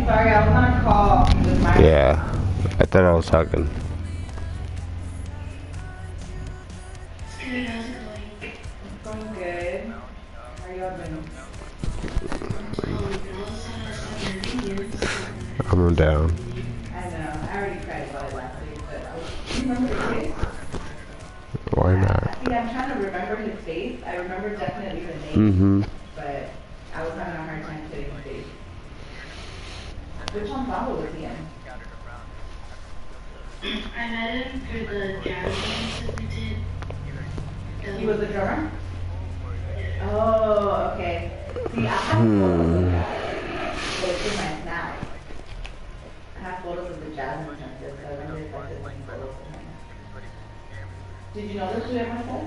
Sorry, I was on a call with my... Yeah, I thought I was talking. It's going good. How are you all doing? I'm down. I know. I already cried about it last week, but I was... Do you remember his face? Why not? See, I'm trying to remember his face. I remember definitely the name, but I was having a hard time putting his face. Which ensemble was he in? I met him for the jazz dance that we did. He was the drummer? Oh, okay. See, I have photos of that. But it's in my snap. I have photos of the jazz intensive, so I wonder if I could find photos of him. Did you know this who everyone said?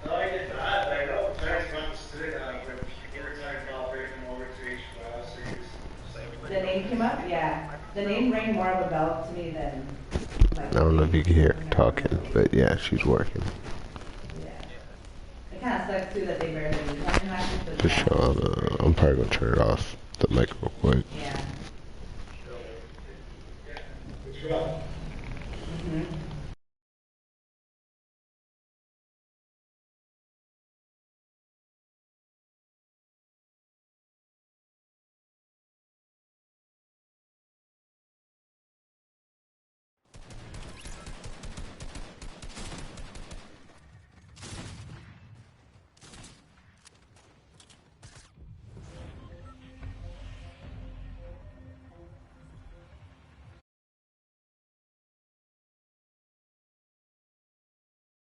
No, I did not. I know Terrence got to sit down, but every time Bob bring him over to each class, so he was... The name came up? Yeah. The name rang more of a bell to me than... I don't know if you can hear her talking, but yeah, she's working. Yeah. It kind of sucks too that they barely use it. For sure, I'm probably gonna turn it off, the mic real quick. Yeah. It's rough. Mm-hmm.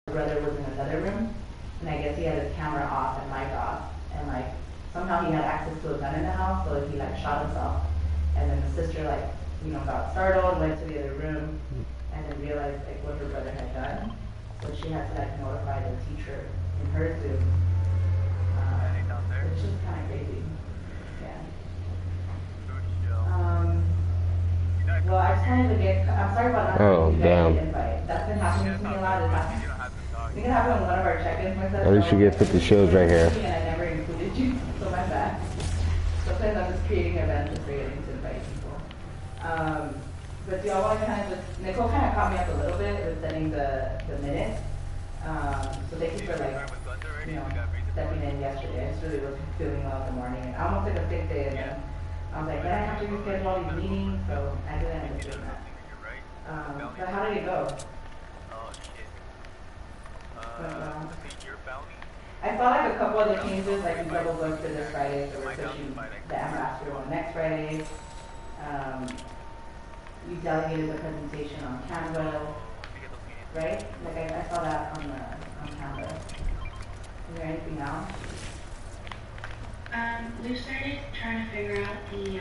Brother was in another room, and I guess he had his camera off and mic off, and like somehow he had access to a gun in the house, so he like shot himself. And then the sister got startled, went to the other room, and then realized like what her brother had done. So she had to like notify the teacher in her Zoom. It's just kind of crazy. Yeah. Well, I just wanted to get. I'm sorry about not Oh, giving you guys damn. an invite. That's been happening to me a lot. I think it happened on one of our check-ins. At least you get 50 shows right here. And I never included you, so my bad. Sometimes I'm just creating events and forgetting to invite people. But do y'all want to kind of just, Nicole kind of caught me up a little bit with setting the minutes. So thank you for stepping in yesterday. I just really was feeling well in the morning. And I almost took a sick day and then I was like, then I have to reschedule all these meetings, so I didn't end up doing that. But how did it go? I saw like a couple other changes, like we double booked for this Friday, so we're pushing the ambassador on next Friday. We delegated the presentation on Canva, right? Like I saw that on Canva. Is there anything else? We've started trying to figure out the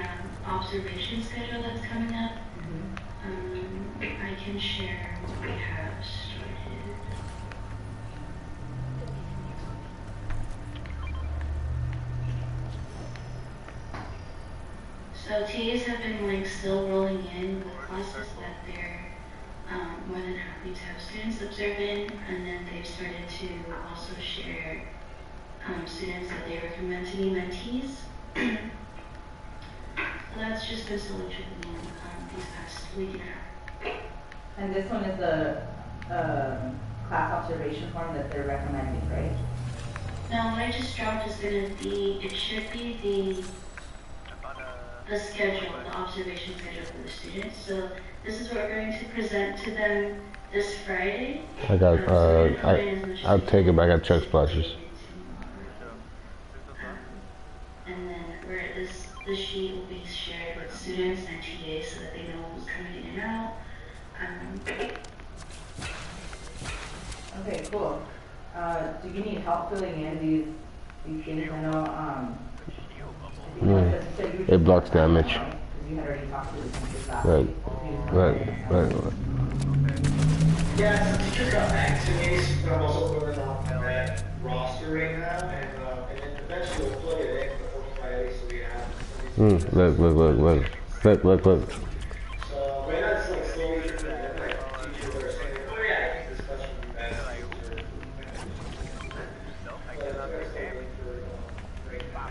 observation schedule that's coming up. I can share what we have started. So TAs have been still rolling in with classes that they're more than happy to have students observe in, and then they've started to also share students that they recommend to be mentees. So that's just been slowly trickling in these past week and a half. And this one is the class observation form that they're recommending, right? No, what I just dropped is going to be, it should be the schedule, the observation schedule for the students. So this is what we're going to present to them this Friday. I got, I'll take it, but I got chug splashes. And then where this sheet will be shared with students and TAs so that they know who's coming in and out. Okay, cool. Do you need help filling in these things? I know, It blocks damage. You had already talked to the teachers last Right. week. Yeah, some teachers got back to me, but I'm also putting on that roster right now, and then eventually we'll plug it in before Friday, so we have. Look. So right now it's slowly trickling in, teachers are saying, oh yeah, I think this question would be best. But I'm gonna stay waiting for right now.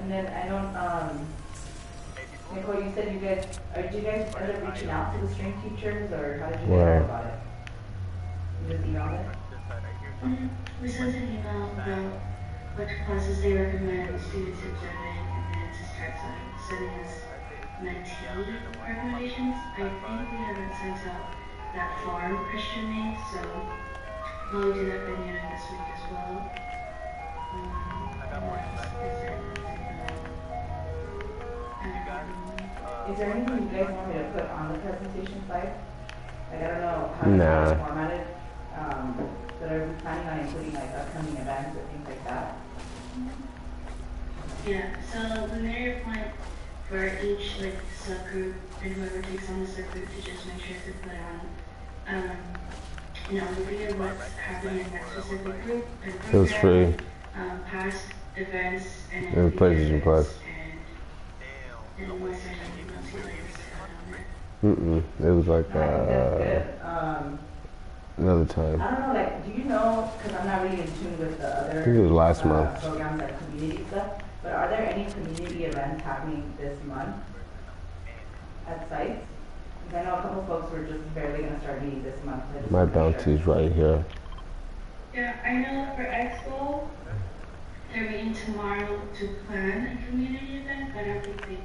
And then I know, Nicole, you said you guys, did you guys end up reaching out to the string teachers, or how did you guys Where? know about it? You just emailed it? We sent an email about what classes they recommend students observing, and then to start sending us mentee recommendations. I think we haven't sent out that far Christian made, so we'll do that by the end of this week as well. Is there anything you guys want me to put on the presentation slide? Like, I don't know how Nah. it's formatted, but are we planning on including like upcoming events or things like that? Yeah, so we made a point for each like subgroup and whoever takes on the subgroup to just make sure to put on overview of what's happening in that specific group and It was free. past events and It was PlayStation Plus. and unless there's anything else you'd like us to add on it. It was like No, I think that's good. another time. I don't know, like, do you know, because I'm not really in tune with the other I think it was last month. programs like community stuff, but are there any community events happening this month at sites? Because I know a couple folks were just barely going to start meeting this month. So I just My wanna make bounty's sure. right here. Yeah, I know for Expo, they're meeting tomorrow to plan a community event, but I don't think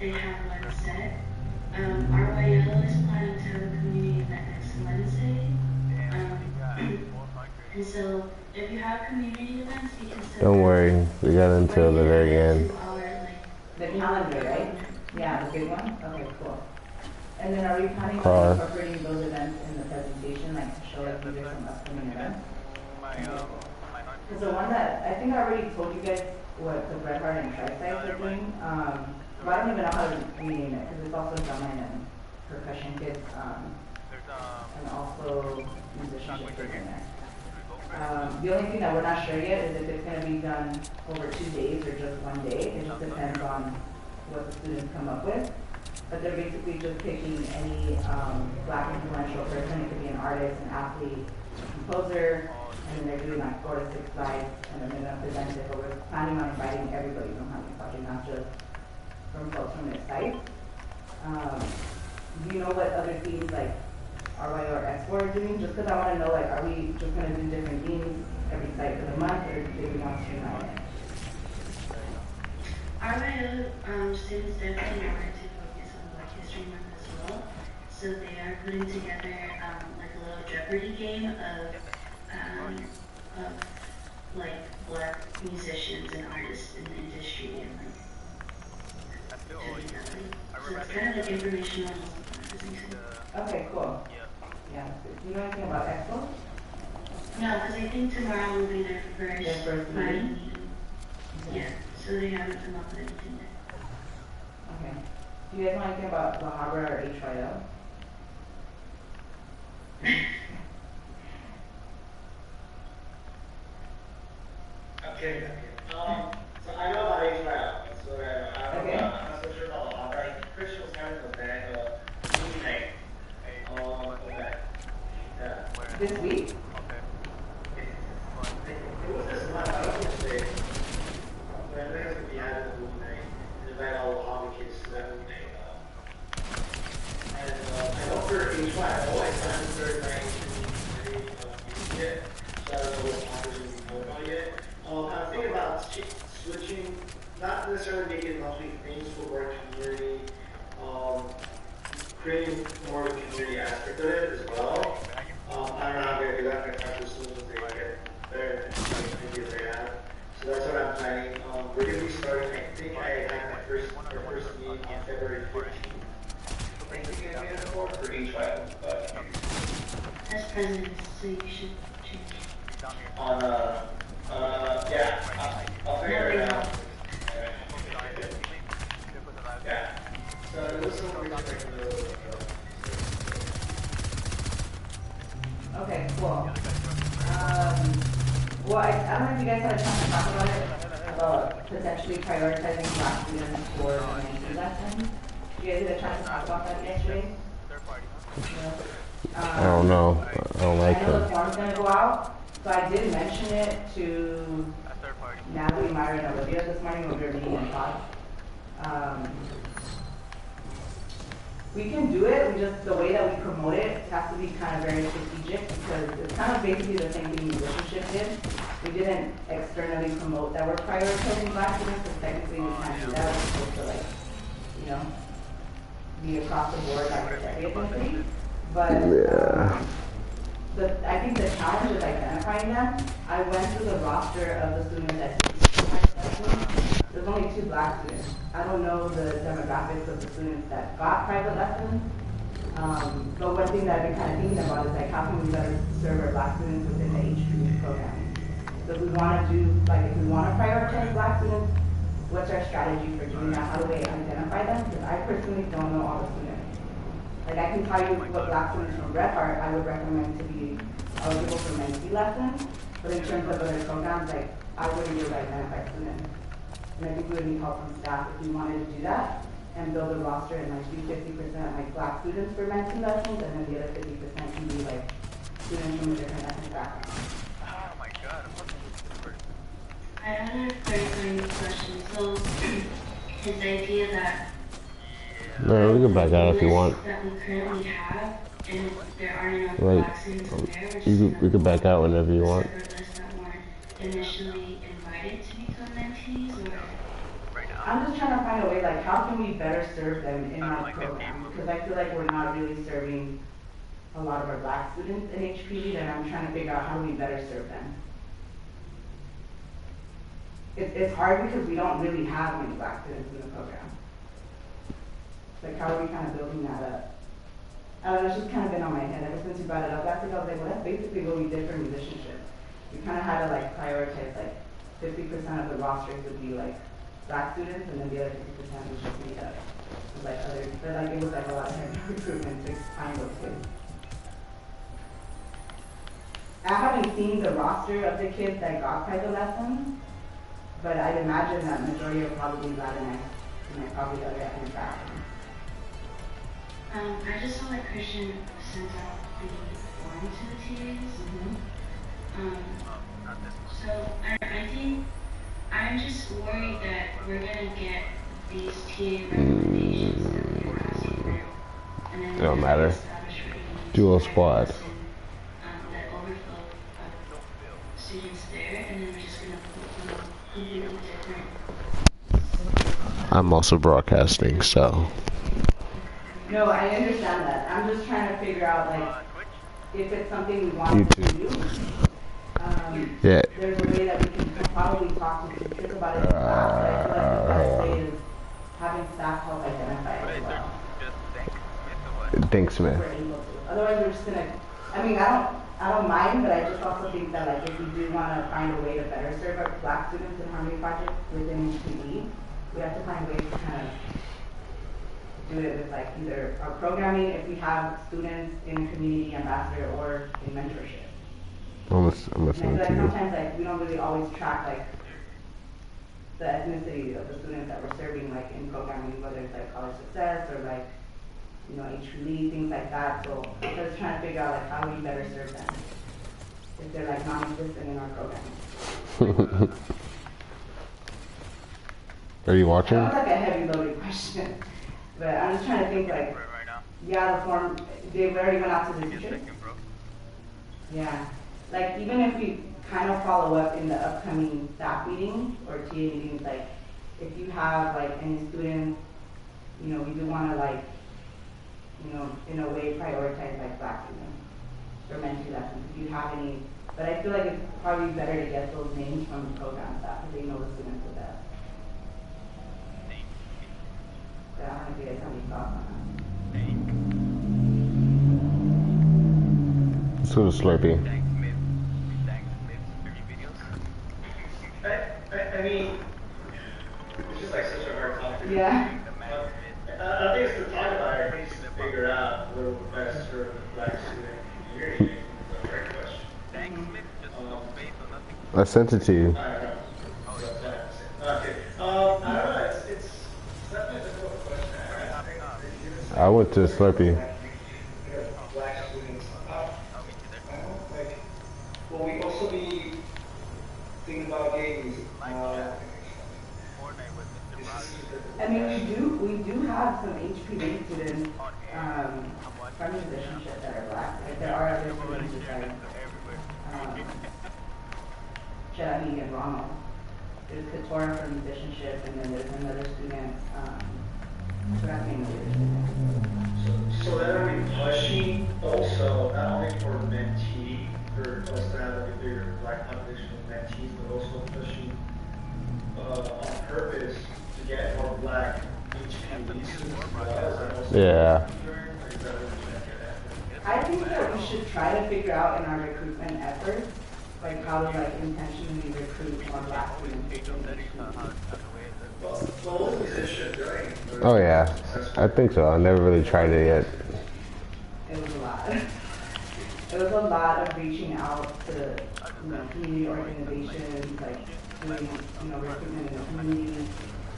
they have one set. RYO is planning to have a community event next Wednesday. And so if you have community events, you can set Don't worry, we got until the very end. The calendar, right? Yeah, the big one? Okay, cool. And then are we planning Car. on incorporating those events in the presentation, like to show like these are some upcoming events? Because the one that, I think I already told you guys what the Red Heart and Tri-Sites are doing, but I don't even know how to rename it, because it's also drumming and percussion kids, and also musicianship kids in there. The only thing that we're not sure yet is if it's going to be done over 2 days or just 1 day. It just depends on what the students come up with. But they're basically just picking any Black influential person. It could be an artist, an athlete, a composer, and then they're doing like 4 to 6 slides, and then they're going to present it. But we're planning on inviting everybody from Hunting Project, not just from folks from their site. Do you know what other themes like RYO or Expo are doing? Just because I want to know, like, are we just going to do different themes every site for the month, or do we want to streamline it? RYO students definitely wanted to focus on Black History Month as well. So they are putting together like a little Jeopardy game of like Black musicians and artists in the industry and like doing that. So it's kind of like informational. Okay, cool. Yeah. Do you know anything about Expo? No, because I think tomorrow will be their first planning meeting. Yeah, so they haven't come up with anything yet. Okay. Do you guys know anything about La Habra or HYO? Okay. So I know about HYO. That's what I know. Okay. I'm not so sure about the Hopper. I think Christian was having an event, movie night. Event. Yeah. This week? It was this month. I don't know today. But I think it's going to be having a movie night and invite all the hobby kids to that movie night. And I know for HYO, I signed for my music yet. So I don't know what offers will be going on yet. I'm thinking about switching, not necessarily making monthly things for our community, creating more of a community aspect of it as well. I don't know how they're going to do that next time as soon as they get their ideas they have. So that's what I'm planning. We're going to be starting, I think I had my first meeting on February 15th. I think we're going to be for HYO. As president, so you should change. On yeah, I'll figure it out. Yeah. So it was some research like Okay, cool. Well, I don't know if you guys had a chance to talk about it, about potentially prioritizing Black students for the NC lesson. You guys had a chance to talk about that yesterday? I don't know. I don't like I know the him. form's gonna go out, So I did mention it to Natalie, Myra, and Olivia this morning when we were meeting in pod. We can do it, we just, the way that we promote it has to be kind of very strategic because it's kind of basically the same thing musicianship did. We didn't externally promote that we're prioritizing Black students because technically we can't do that. We're supposed to like, you know, be across the board like every ethnicity. But I think the challenge is identifying them. I went through the roster of the students that did private lessons. There's only 2 Black students. I don't know the demographics of the students that got private lessons. But one thing that I've been kind of thinking about is like how can we better serve our Black students within the HPU programming. So if we want to do, like if we want to prioritize Black students, what's our strategy for doing that? How do we identify them? Because I personally don't know all the students. Like I can tell you what Black students from Red Heart I would recommend to be eligible for mentee lessons, but in terms of other programs, like I wouldn't be able to identify students. And I think we would need help from staff if we wanted to do that and build a roster and like do 50% like Black students for mentee lessons, and then the other 50% can be like students from a different ethnic background. Oh my god, I have a clarifying question. So, his idea that No, we can back out if you want. that we currently have, and there aren't enough Like, Black students in there, we're just we can back out whenever you want. separate lists that weren't initially invited to become mentees, or I'm just trying to find a way, like, how can we better serve them in my program? Because I feel like we're not really serving a lot of our Black students in HPD, and I'm trying to figure out how do we better serve them. It's hard because we don't really have many Black students in the program. Like, how are we kind of building that up? I don't know, it's just kind of been on my head. Ever since you brought it up last week, I was like, well, that's basically what we did for musicianship. We kind of had to, like, prioritize, like, 50% of the rosters would be, like, Black students, and then the other 50% was just made up. It was like other, but like it was like a lot of heavy recruitment to find those kids. I haven't seen the roster of the kids that got private lessons, but I'd imagine that majority are probably Latinx and probably other ethnic backgrounds. I just saw that Christian sent out the form to the TAs. So I think I'm just worried that we're gonna get these TA recommendations that we're asking for, and then Don't matter. Dual squad. That overflow of students there, and then we're just gonna put them completely different. I'm also broadcasting, so. No, I understand that. I'm just trying to figure out like if it's something we want to do. Yeah. There's a way that we can probably talk to teachers about it in class, but I feel like the best way is having staff help identify it as well. Thanks, man. We're able to. Otherwise, we're just gonna. I mean, I don't mind, but I just also think that like if we do want to find a way to better serve our Black students in Harmony Project within HPD, we have to find ways to kind of do it with like either our programming if we have students in community ambassador or in mentorship. I'm And I listening feel like to you. sometimes like we don't really always track like the ethnicity of the students that we're serving like in programming, whether it's like college success or like, you know, HPD, things like that. So I'm just trying to figure out like how do we better serve them if they're like non-existent in our program. Are you watching? That was like a heavy loaded question. But I'm just trying to think like, yeah, the form, they already went out to the teachers. Yeah. Like even if we kind of follow up in the upcoming staff meeting or TA meetings, like if you have like any students, you know, we do want to like, you know, in a way prioritize like Black students for mentee lessons. If you have any, but I feel like it's probably better to get those names from the program staff because they know the students the best. But I don't know if you guys have any thoughts on that. So Slurpee. I mean, it's just like such a hard topic. Yeah. I think it's to talk about it, I think it's to figure out what will best serve the Black student community. It's a great question. I sent it to you. I don't know. Okay. I don't know. It's definitely a difficult question to ask. I went to Slurpee. Black students. I don't like. Will we also be about games. I mean, we do have some HPV students from musicianship that are black. Like there are other students besides Shadi and Ronald. There's Katora from musicianship, and then there's another student. I forgot the name of the other student. So then are we pushing also not only for mentee for us to have like a bigger black population of mentees, but also pushing on purpose to get more black HPV students as well? Yeah. I think that we should try to figure out in our recruitment efforts, like how to like intentionally recruit more black students. Well, what was the issue during? Oh yeah, I think so. I never really tried it yet. It was a lot. It was a lot of reaching out to community organizations, like doing recruitment in the community,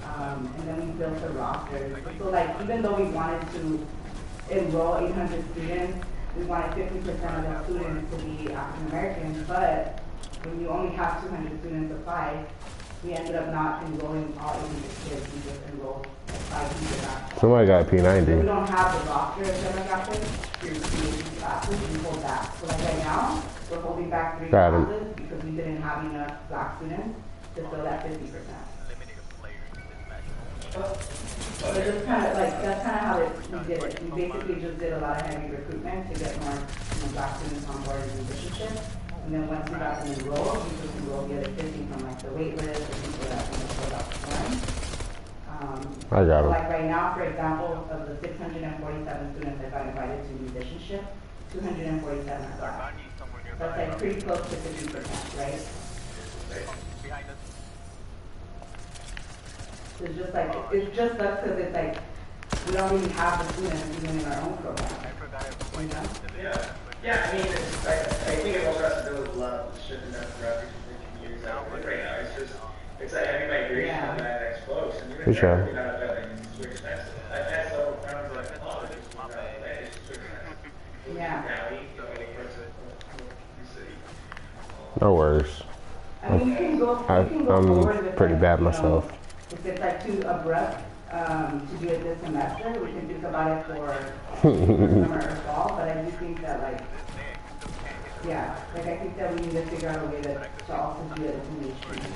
and then we built a roster. So like even though we wanted to enroll 800 students, we wanted 50% of the students to be African Americans, but when you only have 200 students apply, we ended up not enrolling all 800 kids. We just enrolled 500. Somebody got a So we P90. don't have the roster of demographics for creating classes. We hold back. So like right now, we're holding back 3 Got it. classes because we didn't have enough black students to fill that 50%. So it's just kind of like, that's kind of how we did it. We basically just did a lot of heavy recruitment to get more black students on board in musicianship. And then once we got them enrolled, we just enrolled the other 50 from like the wait list, the people that filled out the form. I got So 'em. like right now, for example, of the 647 students that got invited to musicianship, 247 are black. That's like pretty close to 50%, right? It's just like, it just sucks because it's like, we don't really have the students even in our own program. You know? Yeah, I mean, I think it also has to do with a lot of the shift in demographics within communities out there right now. It's like heavy migration of Latinx folks, and even sure. they're not that it's too expensive. I've had several friends like, oh, it's just not that, it's too expensive. Yeah. No worries. I mean, you can go I'm forward with pretty like, bad you know, myself. if it's like too abrupt to do it this semester, we can think about it for summer or fall. But I do think that like, yeah, like I think that we need to figure out a way to also do it in the HPV.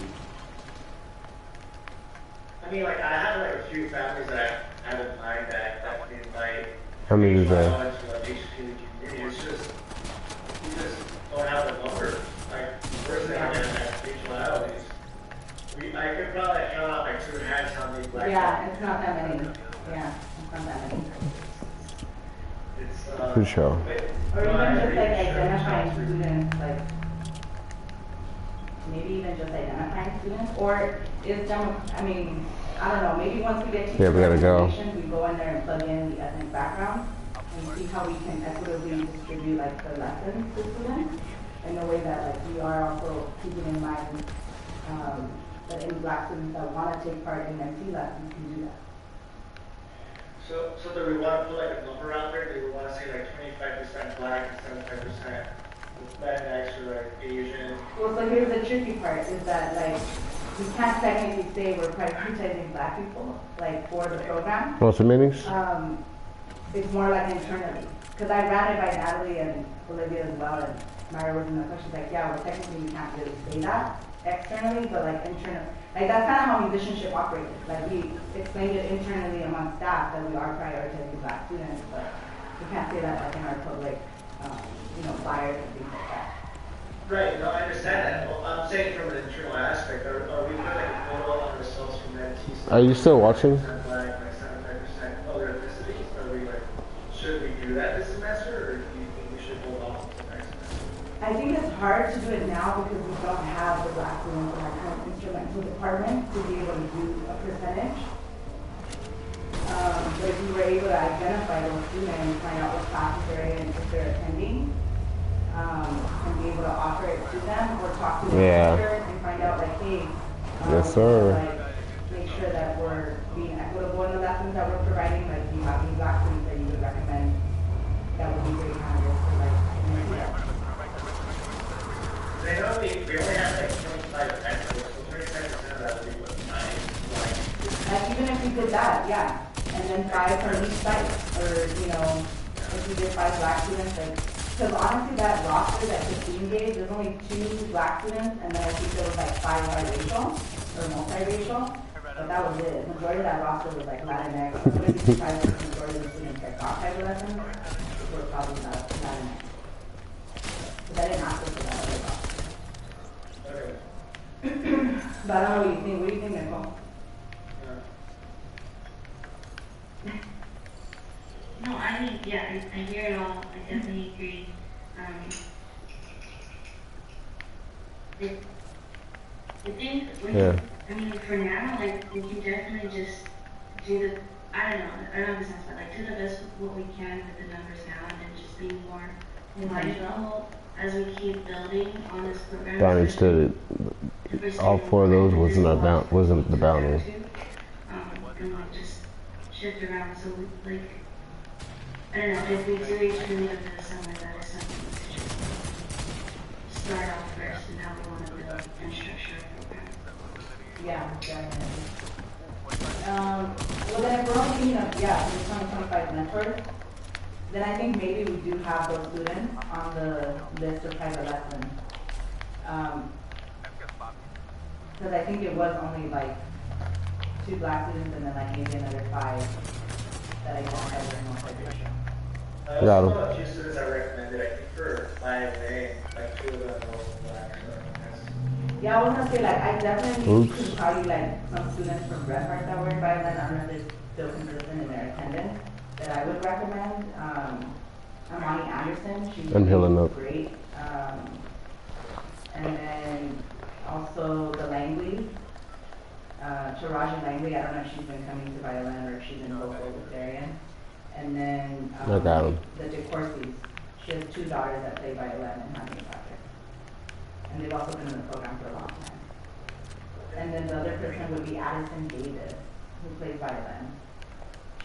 I mean, like, I have like a few families that I have in mind that we invite. How many is that? Like, HPV community. It's just, you just don't have the number. Like, first thing I'm gonna ask people out is, I could probably count out like 2 hands how many black Yeah, it's not that many. Yeah, it's not that many. It's, For sure. Or even just like identifying students, like maybe even just identifying students, or is demo, I mean, I don't know, maybe once we get to Yeah, we gotta go. we go in there and plug in the ethnic background and see how we can equitably distribute like the lessons to students in a way that like we are also keeping in mind that any black students that want to take part in MC lessons can do that. So do we want to put like a number out there? Do we want to say like 25% black and 75% Latinx or like Asian? Well, so here's the tricky part, is that like, we can't technically say we're prioritizing black people, like for the program. Want some minis? It's more like internally. Because I ran it by Natalie and Olivia as well, and Mara was in the question, like, yeah, well technically we can't really say that externally, but like internally. Like that's kind of how musicianship operated. Like we explained it internally among staff that we are prioritizing black students, but we can't say that like in our public, flyers and things like that. Right, no, I understand that. Well, I'm saying from an internal aspect, are we putting like a photo on ourselves from mentees? Are you still watching? Black, like 75% other ethnicities? Are we like, should we do that this semester, or do you think we should hold off until next semester? I think it's hard to do it now because we don't have the black students in our current instrumental department to be able to do a percentage. But if we were able to identify those students, find out what classes they're in, if they're attending, and be able to offer it to them or talk to their teachers and find out like, hey, yes sir. Like, make sure that we're being equitable in the lessons that we're providing. Like, do you have any black students that you would recommend that would be great candidates for like, They know we only have like 25 extra yeah, and then 5 from each site, or, you know, if we did 5 black students, like, because honestly that roster that Christine gave, there's only 2 black students, and then I think there was like 5 biracial, or multiracial, but that was it. Majority of that roster was like Latinx, so what if you try to majority of the students that got type lessons were probably not Latinx. Because I didn't ask her for that other roster. But I don't know what you think. What do you think, Nicole? No, I think, yeah, I hear it all. I definitely agree. I think, I mean, for now, like, we can definitely just do the, I don't know if this sounds bad, like, do the best with what we can with the numbers now, and then just be more intentional as we keep building on this program. I understood it. All 4 of those wasn't the bounty. And like just shift around. So like, I don't know, if we do each really over the summer, that is something to just start off first and how we want to build and structure a program. Yeah, definitely. Well then if we're only thinking of, yeah, the 2025 mentors, then I think maybe we do have those students on the list of private lessons. Because I think it was only like 2 black students and then like maybe another 5 that I identified as multiracial. I also know a few students I recommended, I think for my MA, like 2 of them were also black. Yeah, I was gonna say like I definitely could tell you like some students from Red Heart that were in violin. I don't know if they're still consistent in their attendance that I would recommend. Amani Anderson, she's great. And then also the Langley, Taraji Langley. I don't know if she's been coming to violin or if she's in vocal with Darian. And then the DeCourcy's. She has 2 daughters that play violin and have a project. And they've also been in the program for a long time. And then the other person would be Addison Davis, who plays violin.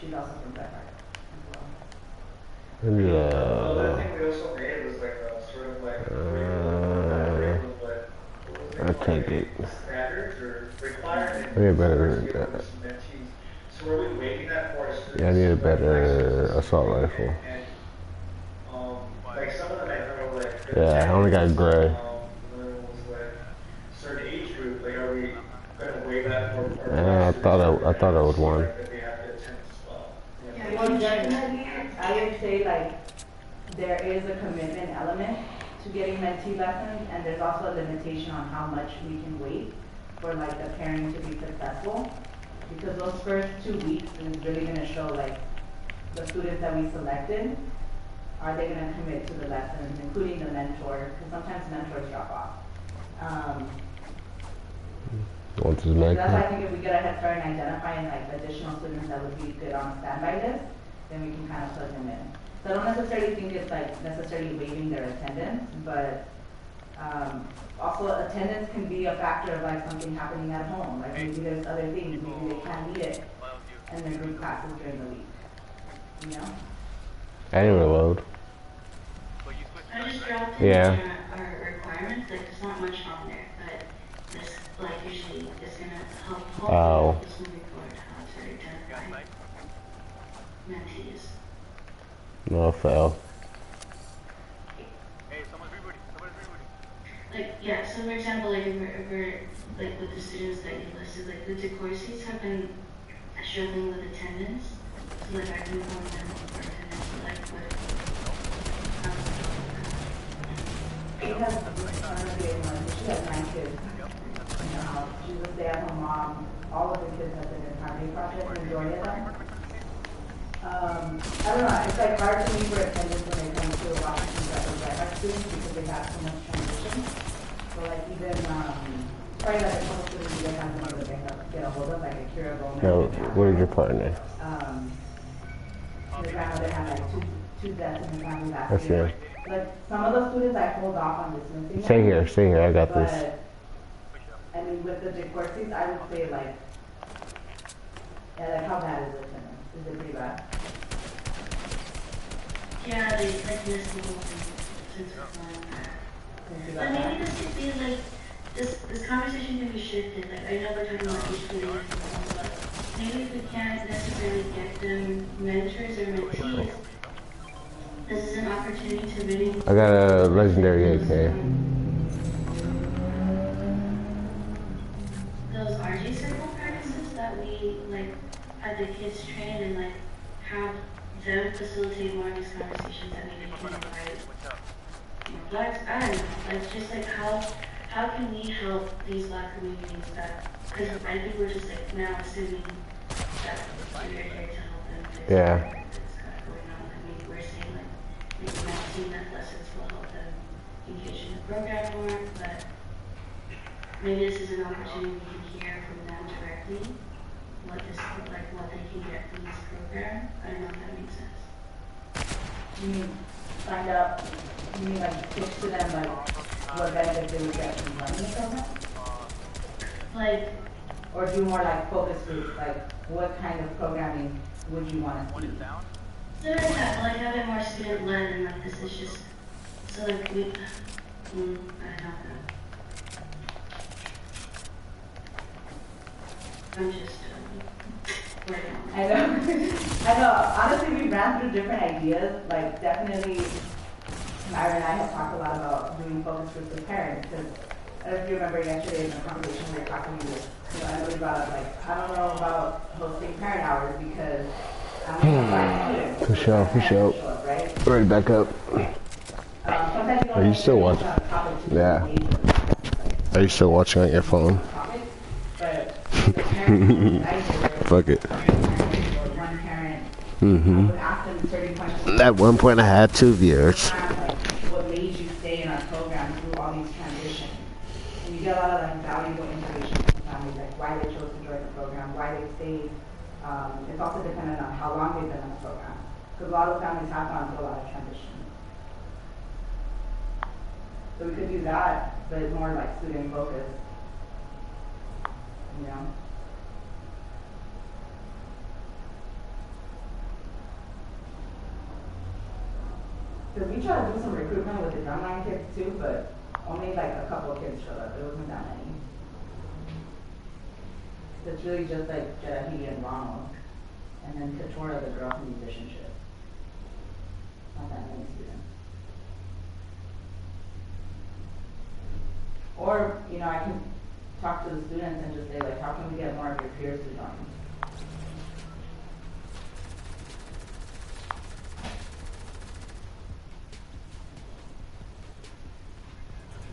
She's also from Red Heart as well. The other thing we also made was like a sort of like I take it. Standards or requirements. I need a better. So were we waiting that for students? Yeah, I need a better assault rifle. And, like some of them I know like. Yeah, I only got gray. Certain age group, like are we gonna waive that for? I thought I would want. Well, definitely, I would say like there is a commitment element to getting mentee lessons, and there's also a limitation on how much we can wait for like the pairing to be successful, because those first 2 weeks is really going to show like the students that we selected, are they going to commit to the lessons, including the mentor, because sometimes mentors drop off. So that's why I think if we get a head start in identifying like additional students that would be good on a standby list, then we can kind of plug them in. So I don't necessarily think it's like necessarily waiving their attendance, but also attendance can be a factor of like something happening at home. Like maybe there's other things, maybe they can't meet it in their group classes during the week. You know? I didn't reload. I just dropped in our requirements. Like there's not much on there, but this like usually is gonna help us moving forward how to identify mentees. No, fail. Like, yeah, so for example, like, if we're like, with the students that you listed, like, the DeCourcy's have been struggling with attendance, so, like, I've been calling them for attendance, like, with, She has 9 kids in her house. She's a stay-at-home mom. All of the kids have been in Harmony Project, the majority of them. I don't know, it's like hard to me for attendance when it comes to Washington Federal Drive students because they have so much transition. So like even, probably like a couple students you guys have to get a hold of, like a Kira Gomez. No, what is your partner? His grandmother had like two deaths in the family last That's year. it. Like some of those students I hold off on dismissing. Stay here, I got this. I mean with the DeCourcy's, I would say like, yeah, like how bad is it? Is it pretty bad? yeah, they like miss the whole thing since we're But maybe this could be like, this conversation can be shifted. Like, I know we're talking about each student, but maybe if we can't necessarily get them mentors or mentees, this is an opportunity to really. I got a legendary AK. Those RG circle practices that we like had the kids train and like have them facilitate more of these conversations that maybe can invite blacks. I don't know. It's just like how can we help these black communities that, because I think we're just like now assuming that we're here to help them fix Yeah. what's kind of going on. Like maybe we're saying like maybe not seeing that lessons will help them engage in the program more, but maybe this is an opportunity we can hear from them directly what this like what they can get from this program. I don't know if that makes sense. You mean find out, you mean like pitch to them like what benefits they would get from running the program? Like, or do more like focus groups, like what kind of programming would you want to see? So yeah, like having more student led and like this is just so like we I don't know. I'm just working on I know. I know. Honestly, we ran through different ideas. Like definitely, Myra and I have talked a lot about doing focus groups with parents. Because I don't know if you remember yesterday in the conversation we were talking to Emily about like I don't know about hosting parent hours because I'm going to For sure, for sure. Right? Right back up. Are you still watching? Yeah. Are you still watching on your phone? Fuck it. At one point I had 2 viewers. What made you stay in our program through all these transitions? And you get a lot of like valuable information from families, like why they chose to join the program, why they stayed. It's also dependent on how long they've been in the program. Because a lot of families have gone through a lot of transition. So we could do that, but it's more like student focused. You know? Because we tried to do some recruitment with the drumline kids too, but only like a couple of kids showed up. It wasn't that many. So it's really just like Jadahi and Ronald, and then Katora, the girl from musicianship. Not that many students. Or, you know, I can talk to the students and just say, like, how can we get more of your peers to join?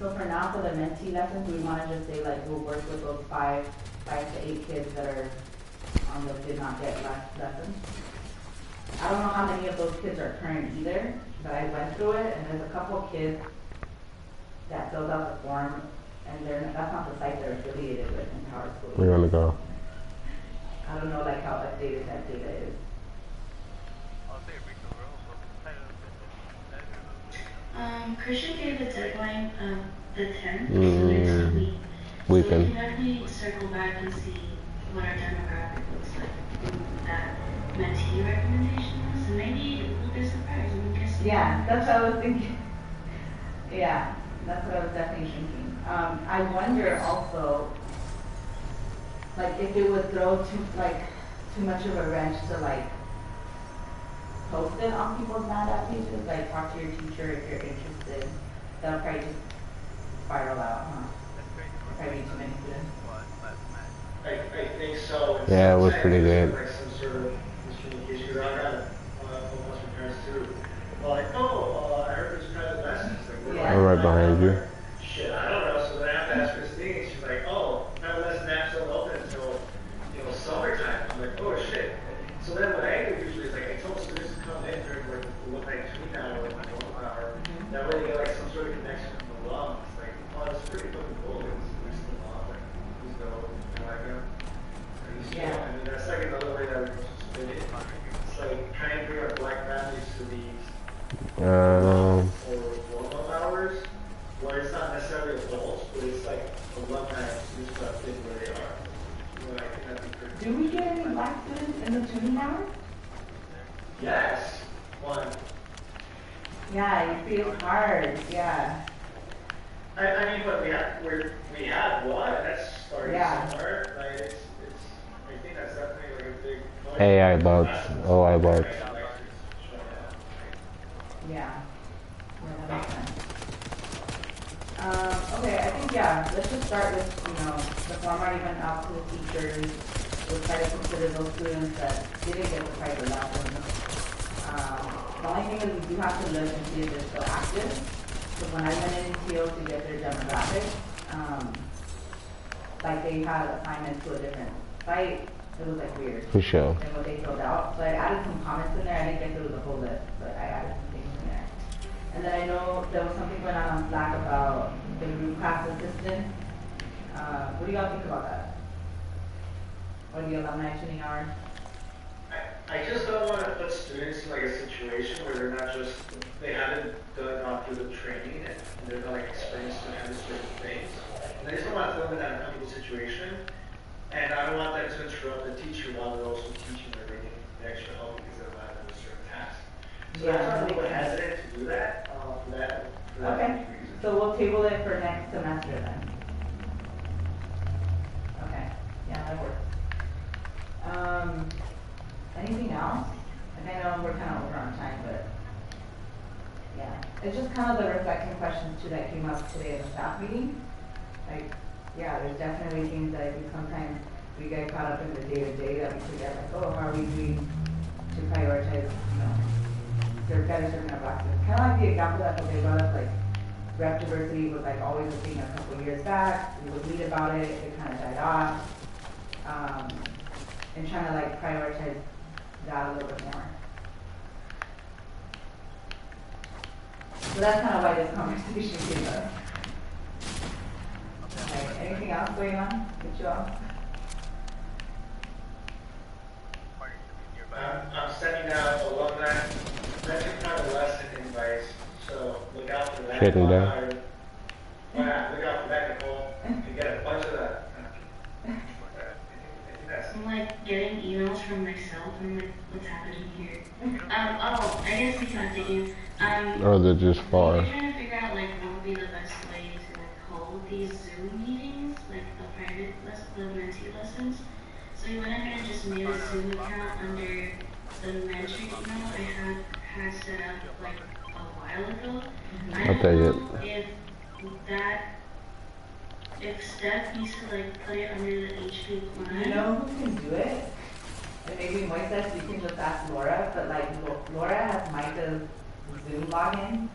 So for now, for the mentee lessons, we want to just say, like, we'll work with those 5 to 8 kids that are on the did not get last lesson. I don't know how many of those kids are current either, but I went through it, and there's a couple of kids that filled out the form, and that's not the site they're affiliated with in Power School. Where you want to go? I don't know like how updated that data is. Christian gave a deadline of the 10th, so next week. So we can definitely circle back and see what our demographic looks like in that mentee recommendation list, and maybe we'll be surprised and we'll get some. Yeah, that's what I was thinking. Yeah, that's what I was definitely thinking. I wonder also, like, if it would throw too much of a wrench to like post it on people's band app pages, like talk to your teacher if you're interested. That'll probably just spiral out, huh? Probably too many students. I think so. Yeah, it was pretty good. Like some sort of miscommunication. I got a bunch of parents too. Like, oh, I heard there's private lessons. Like, Yeah. I'm right behind you. Shit, I don't know. So then I have to ask Christine. She's like, oh, private lesson apps don't open until summertime. I'm like, oh shit. So then what I do usually is like I tell students to come in during like between now and like 1 hour. That way they get like some sort of connection with the alum. It's like, oh, it's pretty fucking cool. It's the alum. Like, who's dope? You know, like, Yeah. I mean, that's like another way that we spin it. It's like trying to bring our black families to these or warm-up hours where it's not necessarily adults, but it's like alumni who stuff in where they are. You know, I think that'd be pretty. Do we get any black students in the tuning hours? Yes. One. Yeah, you feel hard. Yeah. I mean, but we had one. That's starting Yeah. somewhere. Like, I think that's definitely AI bots, OI bots. Yeah. Yeah, that makes sense. Okay, I think, yeah, let's just start with, the form already went out to the teachers. We'll try to consider those students that didn't get the private lessons. The only thing is we do have to look and see if they're still active. So when I went in TO to get their demographics, like they had assignments to a different site, it was like weird. For sure. Than what they filled out. So I added some comments in there. I didn't get through the whole list, but I added some things in there. And then I know there was something going on Slack about the group class assistant. What do y'all think about that? Or the alumni tuning hours? I just don't want to put students in like a situation where they're not just, they haven't gone through the training and they're not like experienced to handle certain things. And I just don't want to throw them in that uncomfortable situation. And I don't want them to interrupt the teacher while they're also teaching or reading the extra help because they're not doing a certain task. So Yeah, that's why I'm a little hesitant to do that, for that okay, reason. so we'll table it for next semester then. Okay, yeah, that works. Anything else? I know we're kind of over on time, but yeah. It's just kind of the reflecting questions too that came up today in the staff meeting. Like, yeah, there's definitely things that we sometimes we get caught up in the day-to-day that we forget, like, oh, how are we doing to prioritize, their better serving our black students. Kind of like the example that they brought up, like, rep diversity was like always a thing a couple years back. We would read about it, it kind of died off. And trying to like prioritize that a little bit more. So that's kind of why this conversation came up. Okay, anything else going on with you all? I'm sending out alumni mention kind of lesson invites, so look out for that. Shutting down. Yeah, look out for that, Nicole. You get a bunch of that. I'm like getting emails from myself and I'm like, what's happening here? I guess we can continue. Or they're just far. We're trying to figure out like what would be the best way to like hold these Zoom meetings, like the private the mentee lessons. So we went ahead and just made a Zoom account under the mentor email I had set up like a while ago. I I'll don't take it. know if Steph needs to like put it under the HP plan. You know who can do it? And maybe Moises, you can just ask Laura, but like Laura has Micah's Zoom login,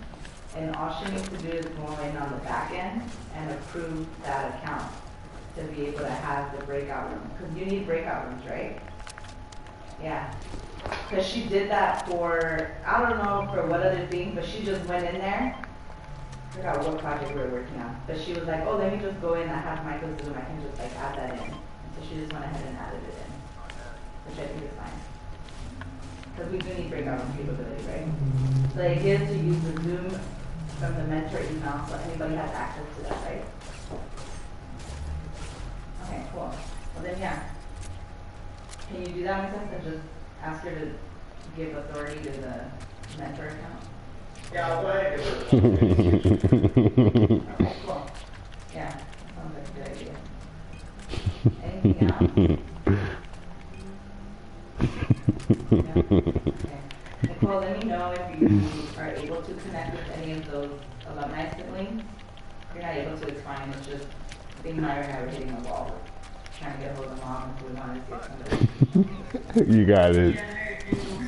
and all she needs to do is go in on the back end and approve that account to be able to have the breakout room. Because you need breakout rooms, right? Yeah. Because she did that for, I don't know for what other thing, but she just went in there. I forgot what project we were working on. But she was like, oh, let me just go in, I have Michael's Zoom, I can just like add that in. And so she just went ahead and added it in, which I think is fine. Because we do need breakout room capability, right? So the idea is to use the Zoom from the mentor email so anybody has access to that, right? Okay, cool. Well then, yeah. Can you do that, Mrs. and just ask her to give authority to the mentor account? Yeah, I'll go ahead and give it. Okay, cool. Yeah, that sounds like a good idea. Anything else? No? Okay. Nicole, let me know if you are able to connect with any of those alumni siblings. If you're not able to, it's fine. It's just, I think Myra and I were hitting a wall, trying to get hold of mom if we wanted to get somebody. You got it. Yeah, her inbox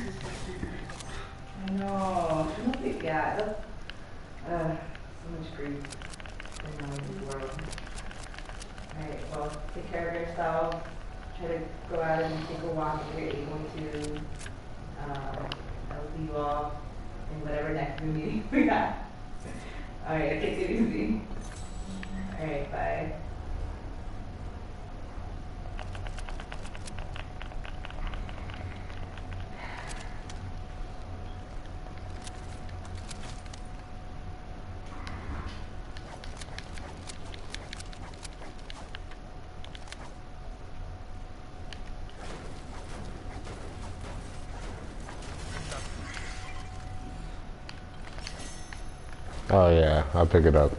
is I know. Yeah, that's so much grief in the world. Alright, well, take care of yourself. Try to go out and take a walk if you're able to. I'll see you all in whatever next meeting we got. Alright, take it easy. Alright, bye. Oh yeah, I'll pick it up.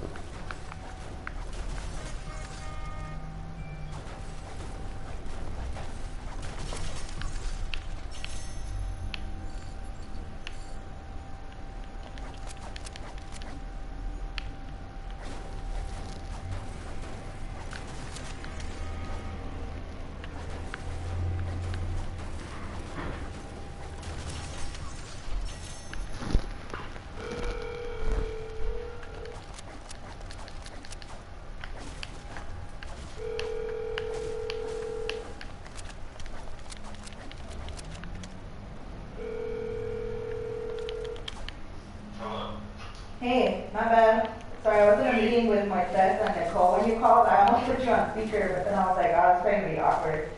when you called, I almost put you on speaker, but then I was like, oh, it's going to be awkward.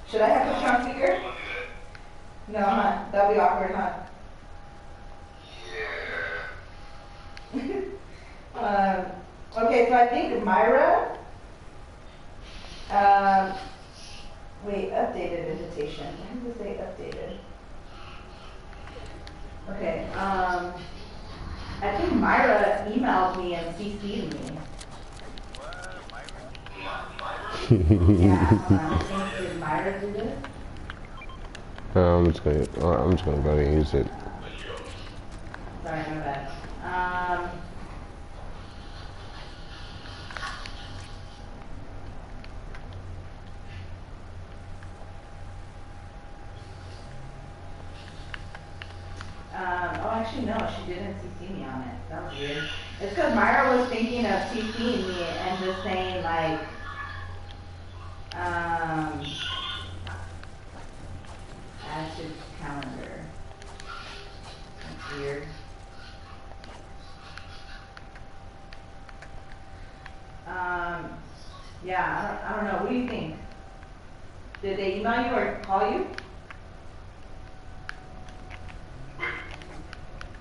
Should I have put you on speaker? No, huh? That'll be awkward, huh? Yeah. Okay, so I think Myra, wait, updated invitation. Why does it say updated? Okay, I think Myra emailed me and CC'd me. Yeah, I think, did Myra do this? I'm just gonna go ahead and use it. Sorry, my bad. Oh, actually, no, she didn't CC me on it. That was weird. It's because Myra was thinking of CCing me and just saying, like, add to calendar. That's weird. Yeah, I don't know. What do you think? Did they email you or call you?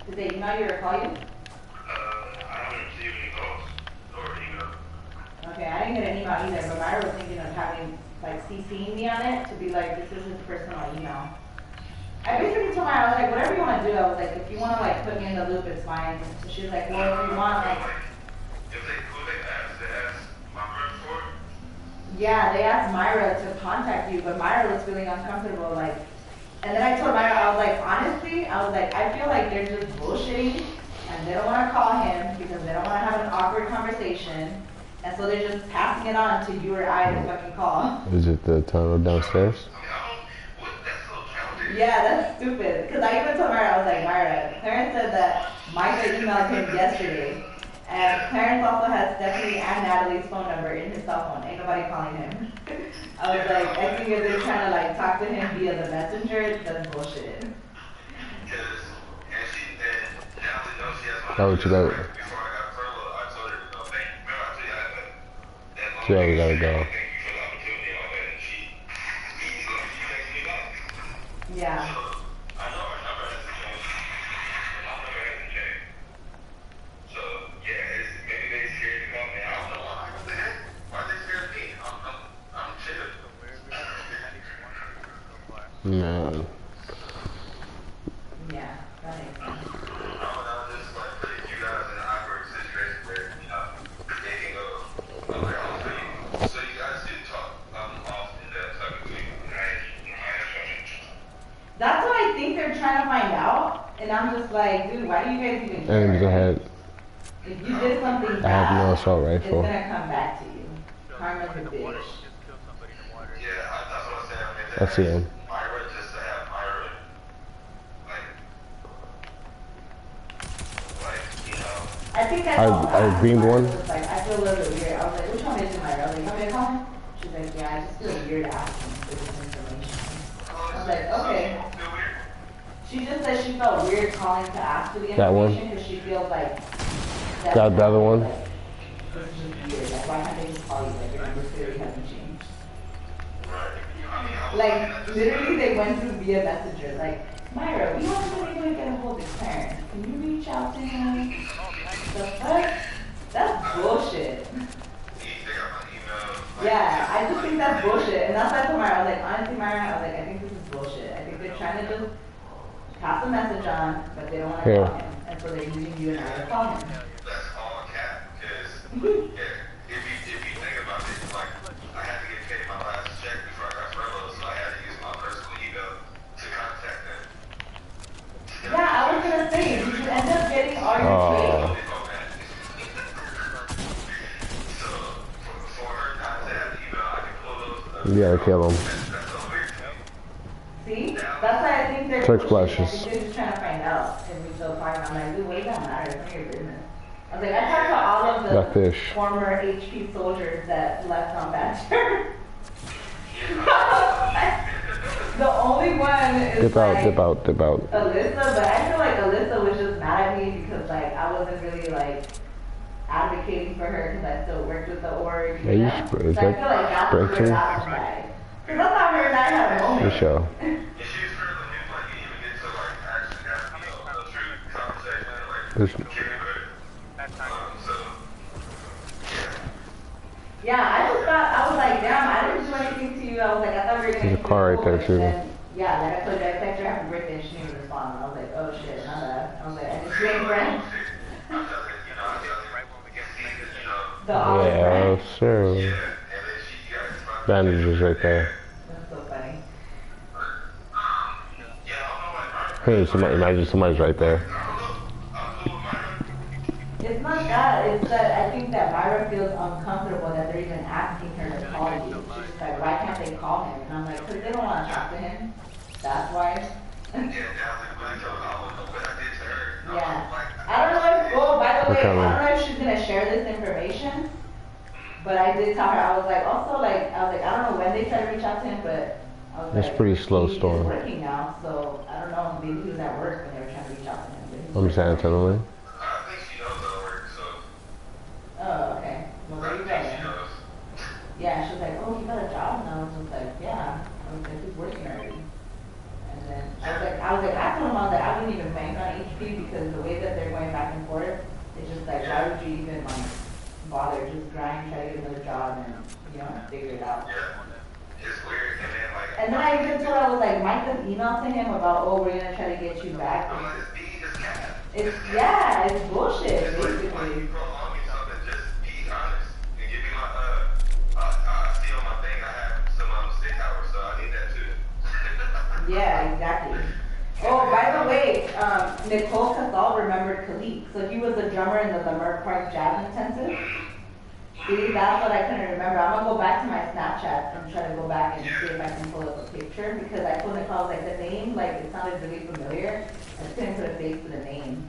Did they email you or call you? I haven't received any calls or email. Okay, I didn't get an email either, but Myra was thinking of having, like, CCing me on it to be like, this is his personal email. I basically told Myra, I was like, whatever you want to do, I was like, if you want to, like, put me in the loop, it's fine. So she was like, well, if you want, like... Who they asked my friend for? Yeah, they asked Myra to contact you, but Myra was feeling uncomfortable, like... And then I told Myra, I was like, honestly, I was like, I feel like they're just bullshitting, and they don't want to call him because they don't want to have an awkward conversation, and so they're just passing it on to you or I to fucking call. Is it the tunnel downstairs? Yeah, that's stupid. Because I even told Myra, I was like, Myra, Clarence said that Micah emailed him yesterday, and Clarence also has Stephanie and Natalie's phone number in his cell phone. Ain't nobody calling him. I was like, I think if they're trying to like talk to him via the messenger, that's bullshit. Oh, what you got? She already gotta go. Yeah. No. Yeah, that makes sense. That's what I think they're trying to find out, and I'm just like, dude, why do you guys even care? And go ahead. If you did something bad, I have no assault it's rifle. gonna come back to you. Karma's a bitch. That's the end. I think that's I greened one. Like, I feel a little bit weird. I was like, which one is it, Myra? Like, you want me to call him? She's like, yeah, I just feel weird asking for this information. I was like, okay. She just said she felt weird calling to ask for the information because she feels like Got the other one. Like, this is just weird. Like, why can't they just call you? Like, your number clearly hasn't changed. Like, literally, they went through via messenger. Like, Myra, we want to be able to get a hold of Clarence. Can you reach out to him? The fuck? That's bullshit. Yeah, I just think that's bullshit. And that's why I told Myra, I was like, honestly, Myra, I was like, I think this is bullshit. I think they're trying to just pass a message on, but they don't want to call him. And so they're using you and I to call him. That's all cap, because if you think about it, like, I had to get paid my last check before I got furloughed, so I had to use my personal email to contact them. Yeah, I was gonna say, did you end up getting all your pay? So, for her not to have the email, I can pull those. You gotta kill him. See? That's why I think they're Text pushing. I flashes. think they're just trying to find out if we still fine. I'm like, dude, what does that matter? It's none of your business. I was like, I talked to all of That the fish. former HP soldiers that left on Badger. The only one is Dip out, like dip out, dip out. Alyssa, but I feel like Alyssa was just mad at me because like I wasn't really like advocating advocating for her because I still worked with the org. Yeah, you should, So I feel like that's where breakthrough. that one died. Because I thought her and I had a moment. For sure. And she's fairly new, like you even get to like actually have, you know, a true conversation, like caring about it. So Yeah, I just thought, I was like, damn, I didn't do anything to you. I was like, I thought we were going to There's a car right there, too. Yeah, like I told you, I texted her happy birthday and she didn't even respond. I was like, oh shit, not that. I was like, I just made friends. The Yeah, sure. yeah, and then she got responded. Bandages right there. That's so funny. Hey, somebody, imagine somebody's right there. It's not that, it's that I think that Myra feels uncomfortable that they're even asking her to call you. She's just like, why can't they call him? And I'm like, because they don't want to talk to him. That's why. Yeah. I don't know if, oh, by the way, I don't know if she's going to share this information. But I did tell her, I was like, also like, I was like, I don't know when they tried to reach out to him, but I was It's like, pretty slow storm. He's working now, so I don't know, maybe he was at work when they were trying to reach out to him. I'm San Antonio. I think she knows I work, so. Oh, okay. Well, there you go. I think she knows. Yeah, she was like, oh, he got a job? And I was just like, yeah. I was like, he's working already. And then I was like, I told him, I was like, I wouldn't even bank on HP because the way that they're going back and forth, it's just like, why would you even like bother? Just grind, try to get another job and, you know, figure it out. Yeah. It's weird, and then like. And then I even told her, I was like, Mike just emailed to him about, oh, we're gonna try to get you back. I'm like, it's me, this cat. It's, yeah, it's bullshit, It's like, basically. you prolong me something, just be honest. And give me my, I see on my thing, I have some stick hours, so I need that too. Yeah, exactly. Oh, by the way, Nicole Casal remembered Khalid. So he was the drummer in the Merck Park Jazz Intensive. See, that's what I couldn't remember. I'm gonna go back to my Snapchat and try to go back and see if I can pull up a picture because I told Nicole, like, the name, like, it sounded really familiar. I just couldn't put a face to the name.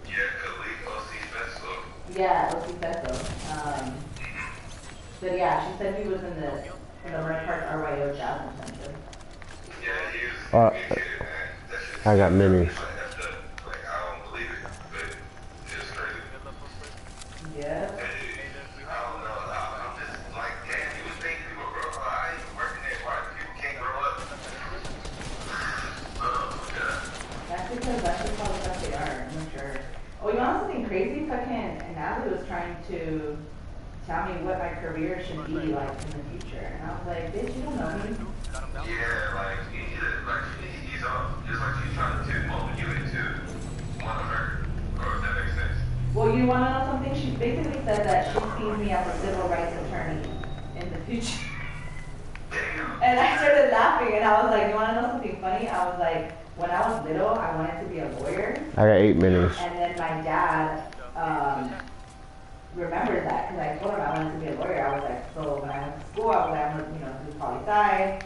Yeah, Khalid, OC Festival. Yeah, OC Festival. But yeah, she said he was in the Merck Park RYO Jazz Intensive. Yeah, he was. I got minis. Like, I don't believe it, but it's crazy. Yeah. I don't know. I'm just like, damn, you would think people grow up. I ain't even working there. Why people can't grow up? Oh, God. That's because that's just how the stuff they are, I'm not sure. Oh, you want something crazy? Fucking Natalie was trying to tell me what my career should be like in the future. And I was like, bitch, you don't know me. Yeah, like, he's off. Just like she's trying to mold you into one of her. Or if that makes sense. Well, you want to know something? She basically said that she sees me as a civil rights attorney in the future. And I started laughing and I was like, you want to know something funny? I was like, when I was little, I wanted to be a lawyer. I got 8 minis. And then my dad remembered that because I told him I wanted to be a lawyer. I was like, so when I went to school, I was like, I'm going to do poli-sci.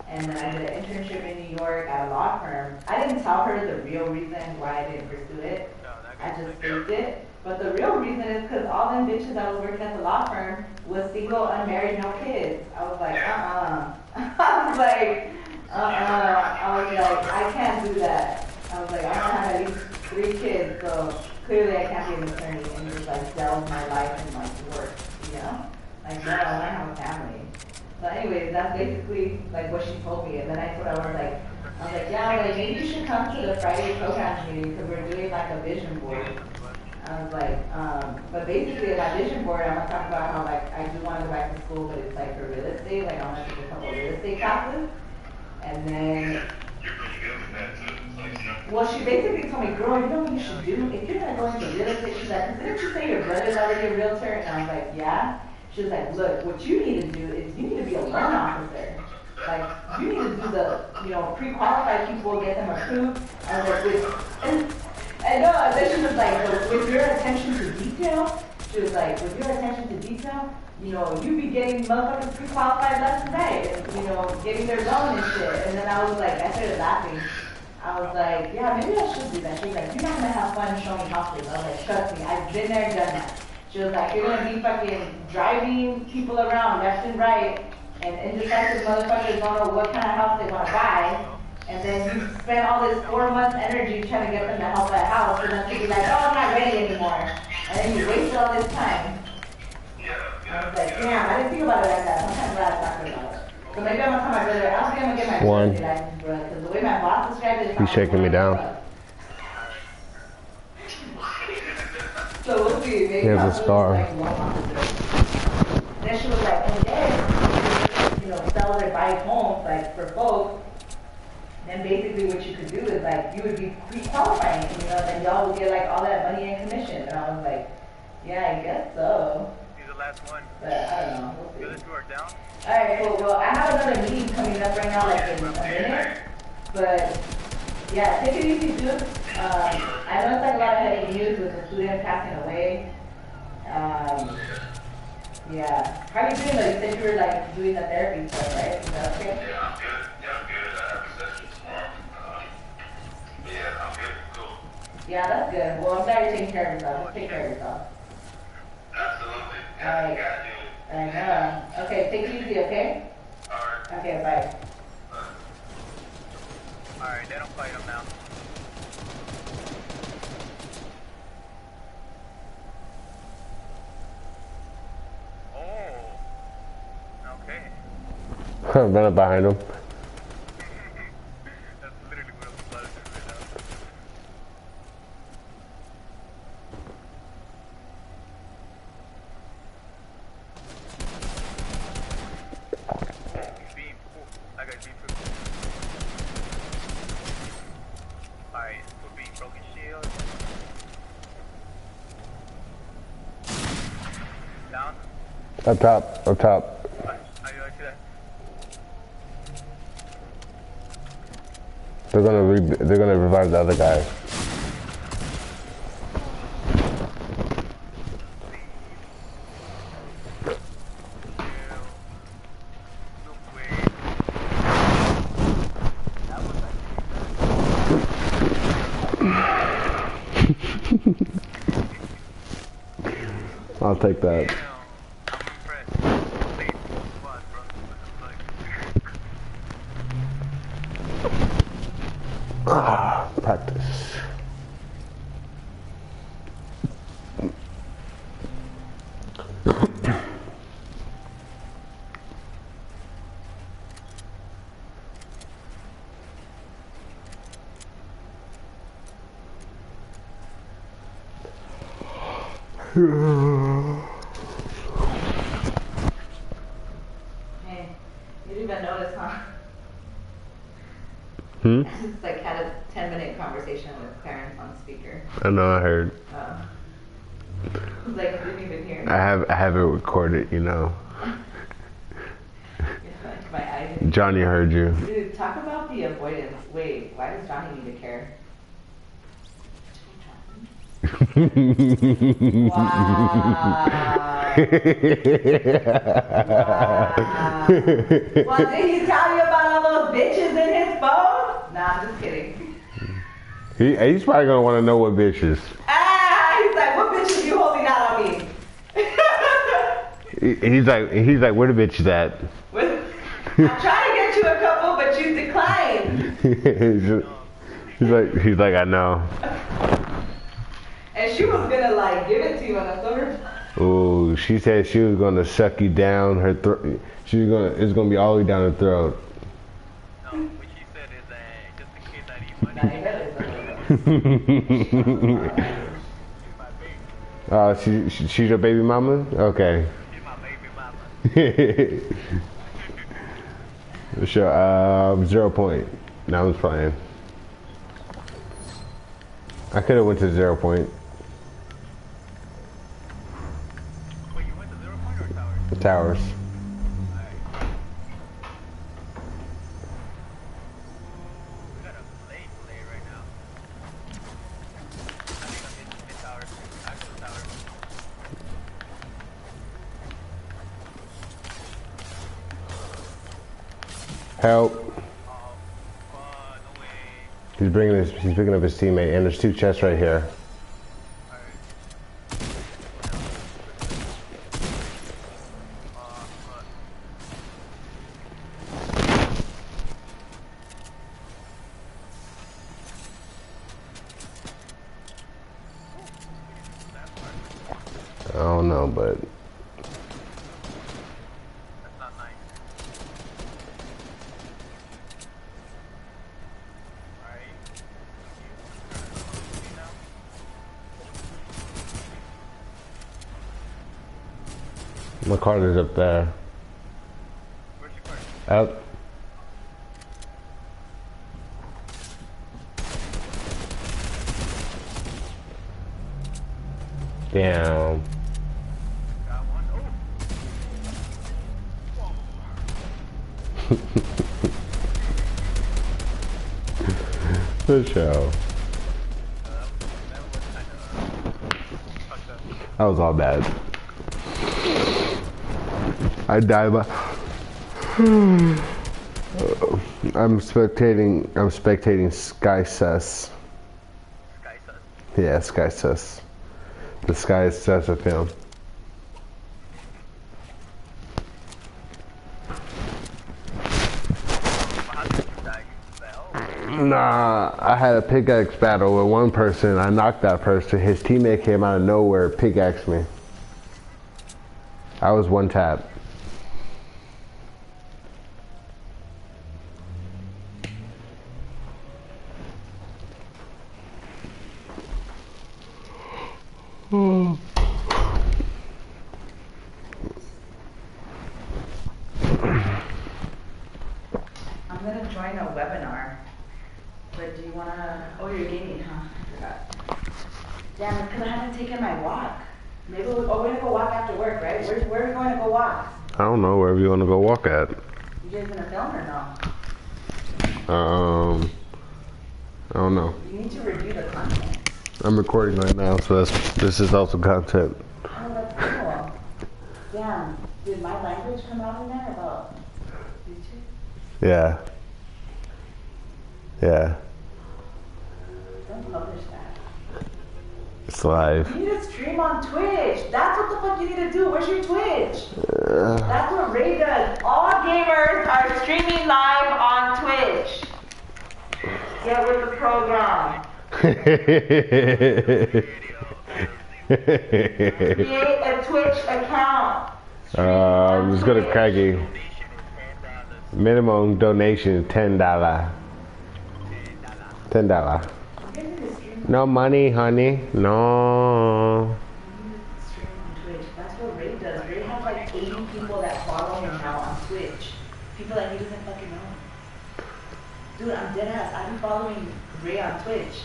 And then I did an internship in New York at a law firm. I didn't tell her the real reason why I didn't pursue it. I just faked it. But the real reason is because all them bitches that was working at the law firm was single, unmarried, no kids. I was like, I was like, I can't do that. I was like, I'm gonna have at least 3 kids, so clearly I can't be an attorney and just like delve my life and like work, you know? Like, no, I wanna have a family. So anyways, that's basically like what she told me. And then I told her, I was like, yeah, like maybe you should come to the Friday programs meeting because we're doing like a vision board. I was like, but basically in my vision board, I'm gonna talk about how like I do want to go back to school, but it's like for real estate. Like I want to take a couple of real estate classes, and then. You're pretty good with that too. Like, well, she basically told me, girl, you know what you should do? If you're gonna go into real estate, she's like, didn't you say your brother's already a realtor? And I was like, yeah. She was like, look, what you need to do is you need to be a loan officer. Like, you need to do the, pre-qualified people, get them approved. I was like, I know, and then she was like, with your attention to detail, she was like, with your attention to detail, you be getting motherfuckers pre-qualified left and right, and, getting their loan and shit. And then I was like, I started laughing. I was like, yeah, maybe I should do that. She was like, you're not gonna have fun showing houses. I was like, trust me, I've been there and done that. She was like, you're gonna be fucking driving people around left and right, and indecisive motherfuckers don't know what kind of house they wanna buy. And then you spend all this 4 months energy trying to get them to help that house, and then to be like, oh, I'm not ready anymore. And then you wasted all this time. I was like, damn, I didn't think about it like that. Sometimes I'm glad I talked about it. So maybe I'm gonna tell my brother, I was gonna get my driver's license, bro, because the way my boss described it, He's shaking me down. So we'll see. Maybe He has a scar. like, then she was like, and then, you know, sell or buy homes, like, for folks. Then basically what you could do is, like, you would be pre-qualifying, you know, and y'all would get, like, all that money in commission. And I was like, yeah, I guess so. He's the last one. But I don't know. We'll see. The other two are down. Alright, cool. Well, I have another meeting coming up right now, like, in a minute. But, yeah, take it easy, dude. I know it's like a lot of heavy news with the student passing away. Yeah. How are you doing though? You said you were like doing the therapy stuff, right? Is that okay? Yeah, I'm good. Yeah, I'm good. I have a session tomorrow. Yeah, I'm good. Cool. Yeah, that's good. Well, I'm glad you're taking care of yourself. Take care of yourself. Absolutely. Yeah, Alright. you gotta do it. I know. Okay, take it easy, okay? Alright. Okay, bye. Alright, they don't fight him now. Oh. Okay. Run up behind him. That's literally what I'm about to do right now. Beam. Oh, I got beam food. Alright, we're being broken shield. Down. Up top, up top. How you like that? They're gonna revive the other guy. I'll take that. Practice. Hey, you didn't even notice, huh? Just like had a 10-minute conversation with Clarence on speaker. I know, I heard. Like, you didn't even hear. I have it recorded, you know. Like my eyes didn't. Johnny heard you. Dude, talk about the avoidance. Wait, why does Johnny need to care? Wow. Wow. Well, did he tell you about all those bitches in his phone? Nah, I'm just kidding. He's probably gonna want to know what bitches. Ah, he's like, what bitches you holding out on me? He's like, where the bitches at? I'm trying to get you a couple, but you declined. he's like, I know. And she was gonna like give it to you on a silver. Oh, she said she was gonna suck you down her throat. It's gonna be all the way down her throat. No, what she said is just in case I need money. She's your baby mama? Okay. She's my baby mama. Sure, 0 point. No, I was playing. I could have went to 0 point. Wait, you went to 0 point or towers? Towers. We got a late play right now. I think I'm hitting mid towers. Actual towers. Help. No way. He's picking up his teammate, and there's 2 chests right here. I don't know, but My card is up there. Where's your card? Up. Damn. Got one. Good show. That was all bad. I died by. I'm spectating Sky Sus. Sky Sus. Yeah, Sky Sus. The Sky Sus of him. How did you die? You fell? Nah, I had a pickaxe battle with one person. I knocked that person. His teammate came out of nowhere, pickaxed me. I was one tap. I'm gonna join a webinar, but do you wanna, oh, you're gaming, huh? I forgot. Damn, it's because I haven't taken my walk. Maybe we're gonna go walk after work, right? Where are we going to go walk? I don't know, wherever you want to go walk at. You guys gonna film or no? I don't know. You need to review the content. I'm recording right now, so this is also content. Oh, that's cool. Damn, did my language come out in there about YouTube? Yeah. Yeah. Don't publish that. It's live. You need to stream on Twitch. That's what the fuck you need to do. Where's your Twitch? That's what Ray does. All gamers are streaming live on Twitch. Get with the program. Create a Twitch account. Let's go to Craggy. Minimum donation $10. $10. No money, honey. No. Stream on Twitch. That's what Ray does. Ray has like 80 people that follow him now on Twitch. People that he doesn't fucking know. Dude, I'm dead ass. I've been following Ray on Twitch.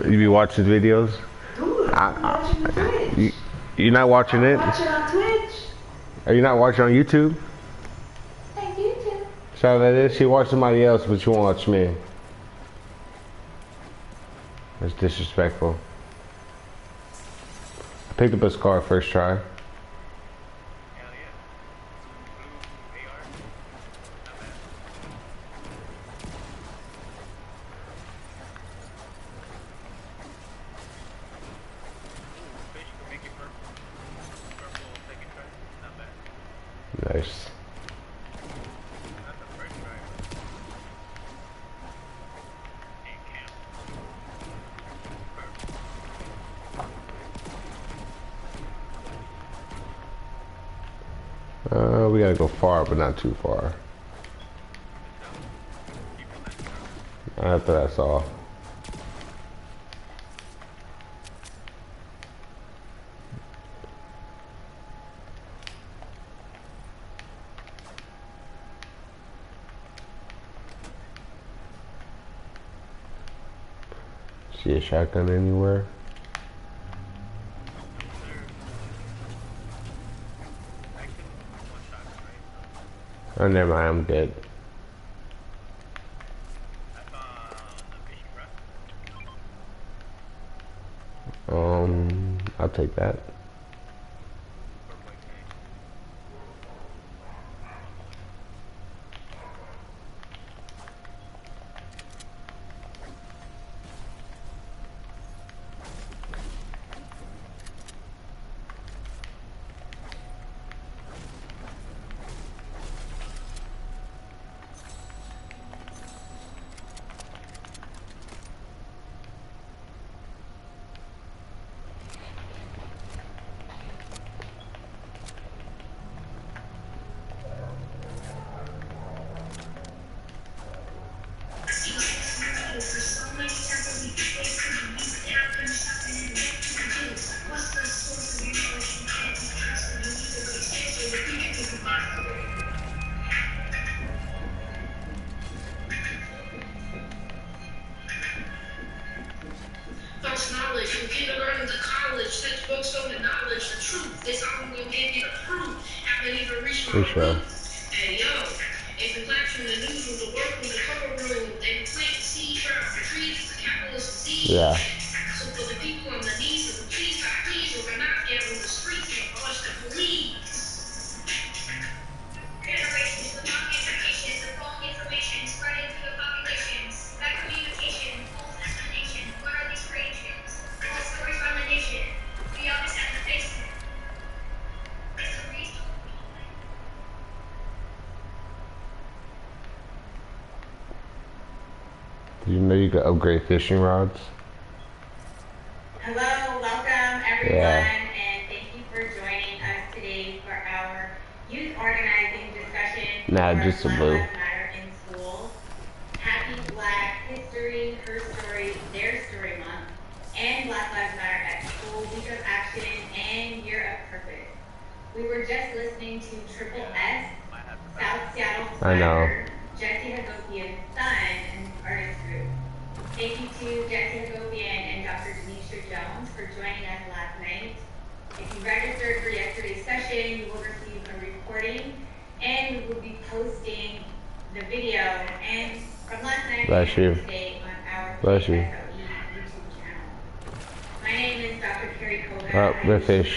You be watching videos? Dude, I'm watching the Twitch. You're not watching it? I'm watching on Twitch. Are you not watching on YouTube? Thank you too. So that is, she watched somebody else, but you won't watch me. That's disrespectful. I picked up a scar first try. Hell yeah. Blue AR. Not bad. Ooh, fish can make it purple. Purple second try. Not bad. Nice. That's the first try. And camp. We gotta go far, but not too far. After that's all. See a shotgun anywhere? Oh, never mind, I'm dead. I'll take that. from kindergarten to college, textbooks on the knowledge, the truth. This album gonna give you the proof. Haven't even reached my roots. Hey yo, if the classroom, the newsroom, the workroom, the courtroom, they would plant the seed, drop the trees, it's a capitalist disease. Yeah. So for the people on the knees, so please, God, please, or we're not out on the streets and abolish the police. Generations with wrong information, the wrong information spreading through the populations. Bad communication, false explanation. What are these creations? False stories from the nation. We always have to face it. Did you know you could upgrade fishing rods? Hello, welcome everyone, and thank you for joining us today for our youth organizing discussion Nah, for just a Black blue. Lives Matter in schools. Happy Black History, Her Story, Their Story Month, and Black Lives Matter at School, Week of Action, and Year of Purpose. We were just listening to Triple S, South Seattle Flyer, Jesse Hagopian's son, and artist group. Thank you to Jesse Hagopian and Dr. Denisha Jones for joining us last night. If you registered for yesterday's session, you will receive a recording, and we will be posting the video and from last night and today on our KSOE YouTube channel. My name is Dr. Carrie Koga. Red fish.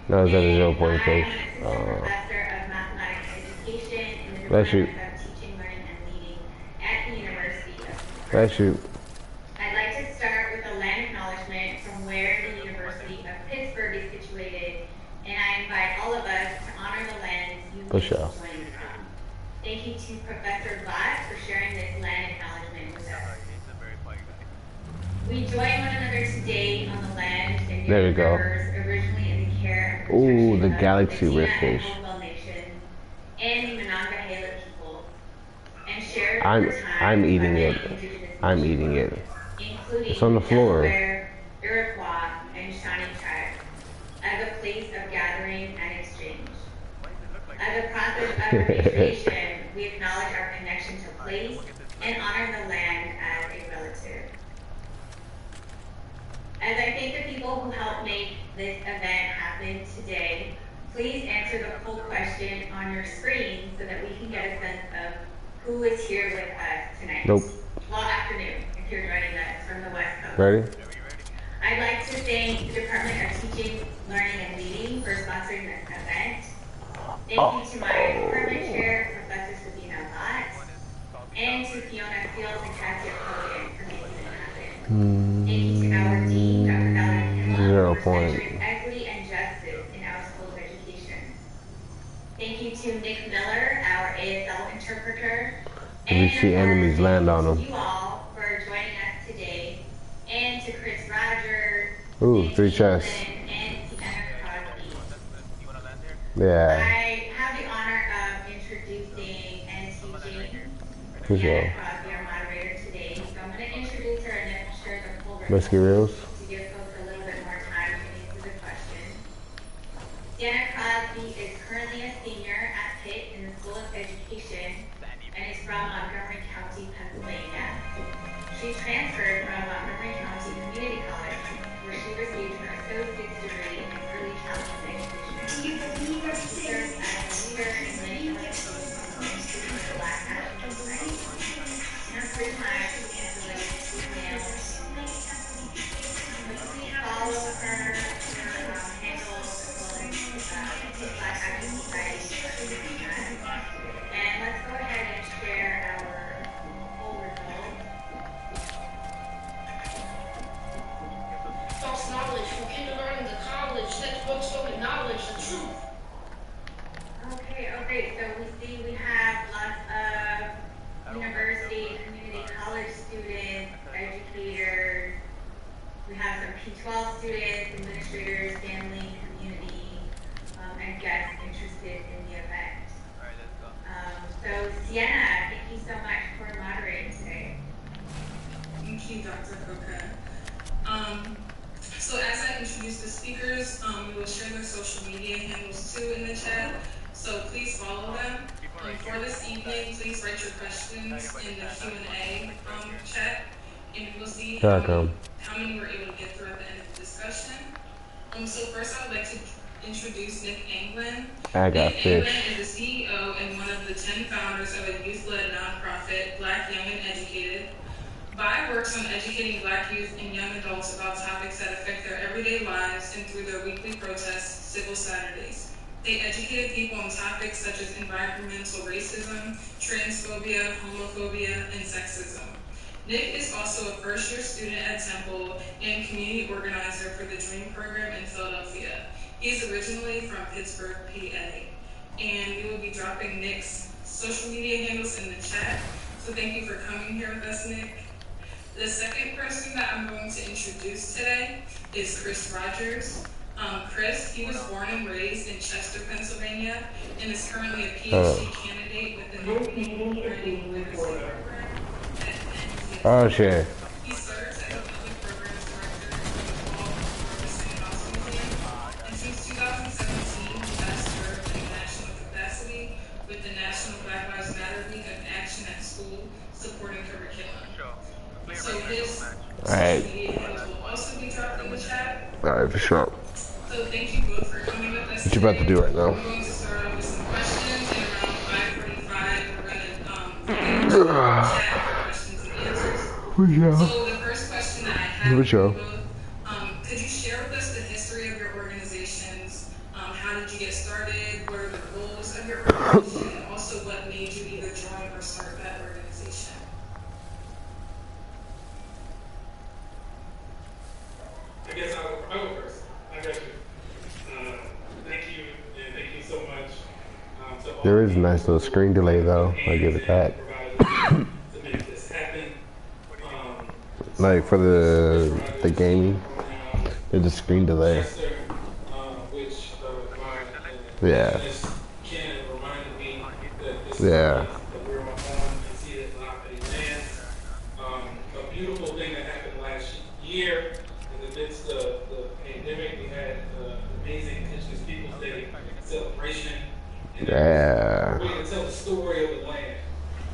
No, is that a 0 point fish? I'm assistant professor of mathematics education in the Bless you. Department of Teaching, Learning, and Leading at the University of Bless you. I'd like to start with a land acknowledgement from where the University of Pittsburgh is situated, and I invite all of us to honor the lands you will be joining from. Thank you to Professor Vlad for sharing this land acknowledgement with us. We join one another today on the land and near the rivers, originally in the care and protection Ooh, the of galaxy the red Tina fish. and Hopewell Nation and the Monongahela people, and share I'm eating it. I'm eating it. It's on the floor. Iroquois, and Shawnee tribes as a place of gathering and exchange. As a process of appreciation, we acknowledge our connection to place and honor the land as a relative. As I thank the people who helped make this event happen today, please answer the poll question on your screen so that we can get a sense of who is here with us tonight. Well, afternoon, if you're joining us from the West Coast. Ready? I'd like to thank the Department of Teaching, Learning, and Leading for sponsoring this event. Thank you to my department chair, Professor Sabina Lott, and to Fiona Fields and Cassia Kogan for making it happen. Thank you to our Dean, Dr. Valerie Kimla, for centering equity and justice in our school's education. Thank you to Nick Miller, our ASL interpreter, We see enemies land on them. you all for joining us today, and to Chris Rogers, Ooh, 3 chests. and Sienna Crosby. Yeah. I have the honor of introducing and teaching Good Sienna job. Crosby, our moderator today. So I'm going to introduce her and then we'll share the full Biscuit reels. to give folks a little bit more time to answer the question. Sienna Crosby is currently a senior at Pitt in the School of Education and is from Montgomery County, Pennsylvania. She transferred from Montgomery County Community College, where she received her associate's degree in early childhood education. She serves as a leader in many organizations, including the Black Action Society. In her free time, she translates emails and links. Please follow her handles as well as Black Action Society. And let's go ahead and share our poll results. False knowledge from kindergarten to college, textbooks on the knowledge, the truth. Okay, so we see we have lots of university, community college students, educators. We have some P-12 students, administrators, family, community, and guests interested in the event. So Sienna, thank you so much for moderating today. Thank you, Dr. Coca. So as I introduce the speakers, we will share their social media handles too in the chat, so please follow them. For this evening, please write your questions in the Q&A chat, and we'll see Here I come. how many we're able to get through at the end of the discussion. So first I would like to introduce Nick Anglin. I got Nick fish. Anglin is the CEO and one of the 10 founders of a youth-led nonprofit, Black Young and Educated. BI works on educating Black youth and young adults about topics that affect their everyday lives and through their weekly protest, Civil Saturdays. They educated people on topics such as environmental racism, transphobia, homophobia, and sexism. Nick is also a first-year student at Temple and community organizer for the DREAM program in Philadelphia. He's originally from Pittsburgh, PA. And we will be dropping Nick's social media handles in the chat. So thank you for coming here with us, Nick. The second person that I'm going to introduce today is Chris Rogers. Chris, he was born and raised in Chester, Pennsylvania, and is currently a PhD candidate with the New Learning Literacy Program at NC. Oh shit. He serves as a public programs director for the Paul Ferguson House Museum, and since 2017, he has served in a national capacity with the National Black Lives Matter Week of Action at School, supporting curriculum. So his social media handles will also be dropped in the chat. Alright, for sure. So thank you both for coming with us. What you about to do right now? We're going to start off with some questions, and around 5:45, we're going to chat for questions and answers. So the first question that I have for you both, could you share with us the history of your organizations? How did you get started? What are the goals of your organization? And also what made you either join or start that organization? I guess I'll go first. I got you. Thank you, and thank you so much. To all There is a nice little screen delay though. I'll give it that. to make this happen. Like for the gaming, there's a screen delay. Which Yeah. Ken reminded me that this Yeah. is that we're on and see it live at events. A beautiful thing that happened last year in the midst of the pandemic, we had amazing Indigenous Peoples Day celebration. And Yeah. a way to tell the story of the land.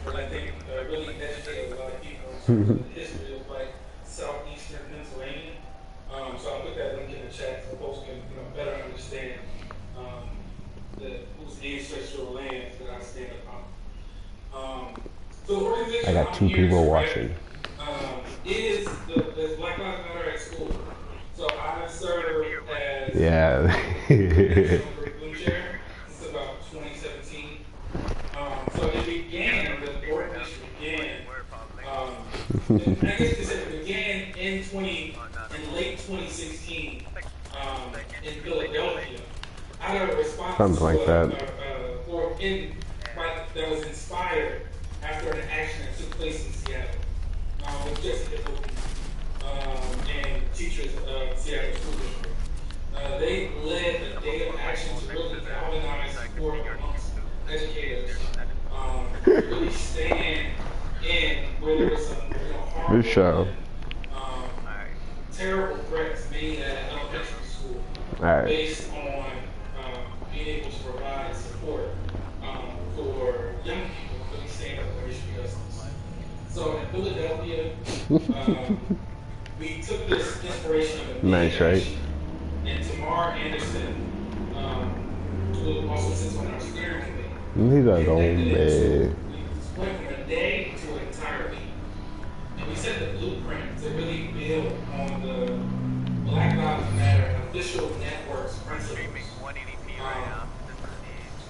And I think really educated a lot of people in the history of like southeastern Pennsylvania. So I'll put that link in the chat so folks can better understand whose ancestral lands that I stand upon. So the organization I got two I'm here people to watching. Is the Black Lives Matter at School. So I serve as Yeah. curriculum chair since about 2017. So it began, the organization began, I guess you could say it began in late 2016 in Philadelphia. Out of a response Something like that. That was inspired after an action that took place in Seattle with Jessica Oakley and teachers of Seattle School District. They led a day of action to really galvanize support amongst educators, really stand in where there was some hard Good show. terrible threats made at elementary school Alright. based on being able to provide support for young people to really stand up for racial justice. So in Philadelphia, we took this inspiration of a Nice, right? And Tamar Anderson, who also sits on our steering committee. These are old We man. went from a day to an entire week. And we set the blueprint to really build on the Black Lives Matter official network's principles.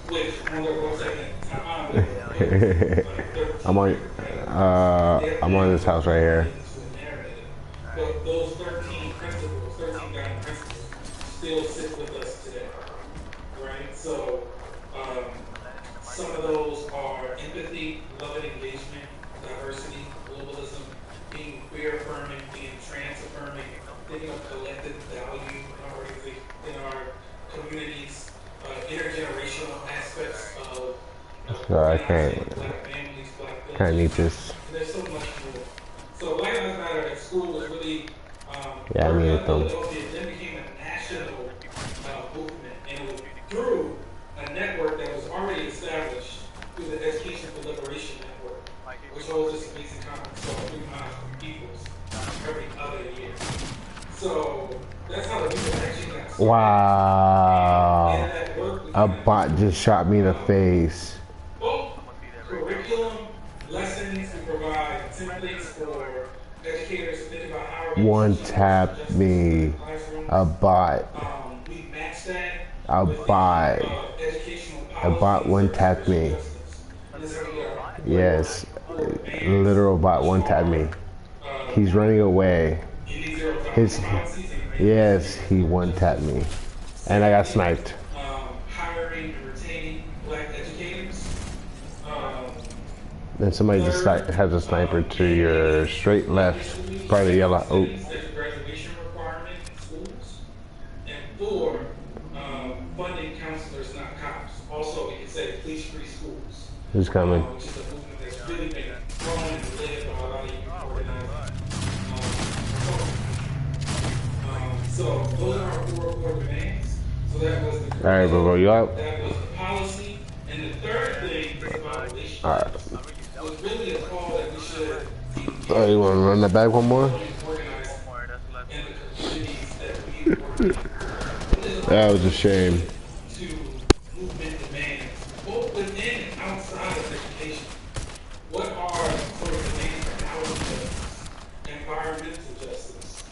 Which, on their website, I'm on this house right here. But those 13 principles, 13 guiding principles, still sit with us today, right? So, some of those are empathy, love and engagement, diversity, globalism, being queer affirming, being trans affirming, thinking of collective value in our communities, intergenerational aspects of So I can't Black families, Black kind of need this. there's so much more. So Black Lives Matter at School was really Yeah, I need them. it then became a national movement, and it was through a network that was already established through the Education for Liberation Network, which holds this amazing conference called 3 Miles from Peoples. every other year. So that's how the music actually got started. Wow. And that work we A kinda bot just shot me in the face. both curriculum, lessons, we provide templates for educators to think about how we're One teaching tap racial justice me. in the classroom. A bot. We match that A with bot. educational A policies bot one such as tapped racial me. justice. And this is how we get our Yes. advance Literal bot one tapped me. He's running away. in these areas of His policies and yes, he one tapped me. And I got sniped. hiring and retaining black educators. Then somebody just has a sniper to your straight left, part of the yellow. Oh. There's a graduation requirement in schools. And 4, funding counselors, not cops. Also, we can say police-free schools. Who's coming? Which is a movement that's really been growing and led by a lot of youth organizers. So those are our 4 core demands. So that was the All right, bro, you up? that was the policy. And the third thing is about relationships. All right. Was really a call that we should be Oh, you want to run that back one more? organized in the communities that we work in. That was a shame. To movement demands, both within and outside of education. What are sort of demands for housing justice, environmental justice,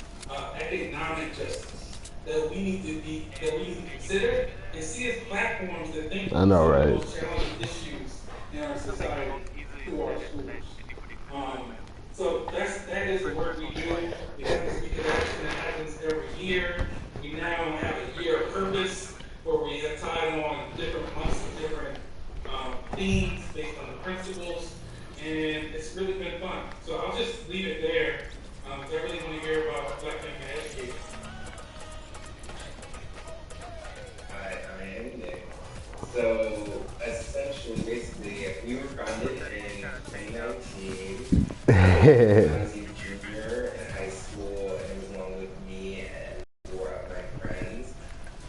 economic justice that we need to consider and see as platforms that think I know, right? those challenging issues in our society through our schools. So that is the work we do. We have this week of action that happens every year. We now have a year of purpose where we have tied on different months with different themes based on the principles, and it's really been fun. So I'll just leave it there. I really want to hear about Black Family Education. Hi, I'm Nick. So essentially, basically, we were founded in 2019. I was a junior in high school, and it was along with me and 4 of my friends.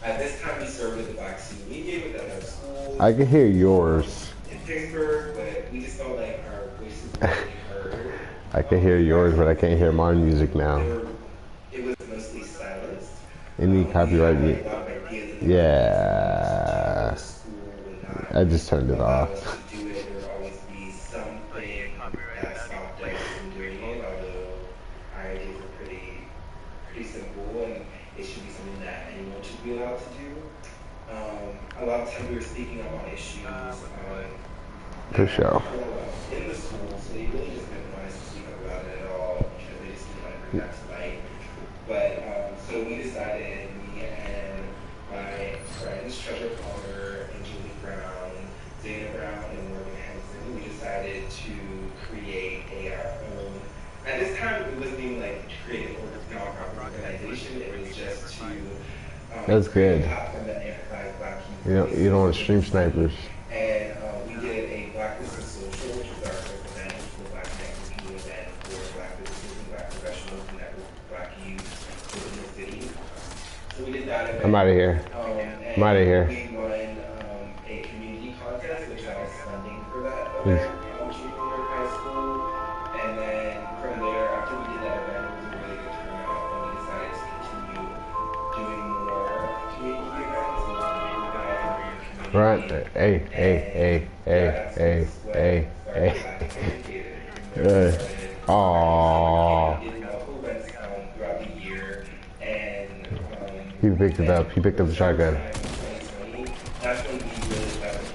At this time, we served with the Black Student Media within our school. I can hear yours. In Pittsburgh, but we just felt like our voices were being heard. I can hear yours, but I can't hear my music now. It was mostly silenced. Any copyright? Yeah. I just turned it off. To do it, there would always be something that stopped us from doing it, although our ideas were pretty simple, and it should be something that anyone should be allowed to do. A lot of times we were speaking about issues For sure. in the schools, so they really just didn't want us to speak about it at all, because they just didn't want to bring that to light. But so we decided, me and my friends, Trevor Palmer, Julie Brown, Dana Brown, and Morgan Henson, we decided to create our own. At this time, it wasn't even like to create a nonprofit organization. It was just to That's good. platform that amplifies Black youth. You don't want to stream snipers. And we did a Black Business Social, which was our first event, which was a Black networking event for Black businesses and Black professionals and network Black youth within the city. So we did that event. I'm out of here. I'm out of here. We won a community contest, which got us funding for that event, junior year of high school. And then from there, after we did that event, it was a really good turnout, and we decided to continue doing more community events and organizing for your community. Right. Hey. Aww. We did multiple events throughout the year, and He picked it up. He picked up the shotgun. that's when we really started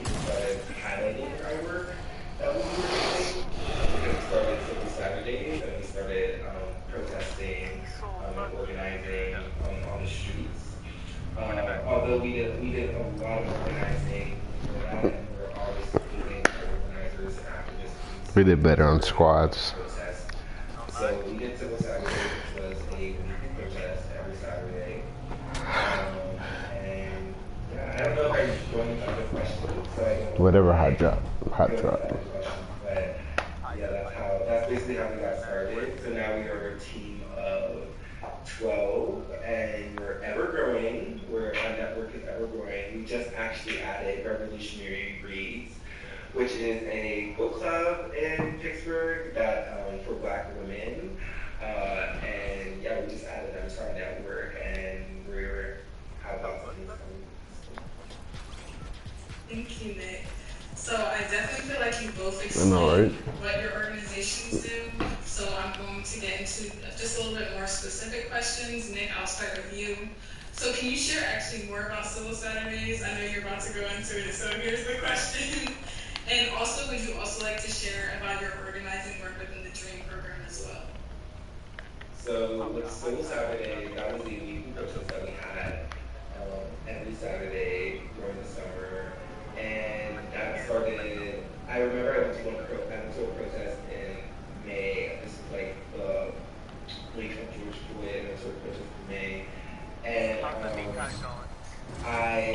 highlighting our work that we were doing. Because we started Civil Saturdays, and we started protesting and organizing on the streets. Although we did a lot of organizing for that, and we were always supporting organizers and activists. We did better on squads. Protest. So we did Civil Saturday, which was a weekly protest every Saturday. And yeah, I don't know if I'm going to other questions. So I don't Whatever, hot drop. Hot go into drop. other questions, but yeah, that's basically how we got started. So now we are a team of 12, and we're ever growing. Our network is ever growing. We just actually added Revolutionary Breeds, which is a book club in Pittsburgh that for Black women. And yeah, we just added them to our network, and we're have lots of things coming. Thank you, Nick. So I definitely feel like you both I know, explained right? what your organizations do. So I'm going to get into just a little bit more specific questions. Nick, I'll start with you. So can you share actually more about Civil Saturdays? I know you're about to go into it, so here's the question. And also, would you also like to share about your organizing work within the DREAM program as well? So with Civil Saturday, that was a weekly protest that we had every Saturday during the summer, and that started. I remember I went to a protest in May. This was like the week of George Floyd. I went to a protest in May, and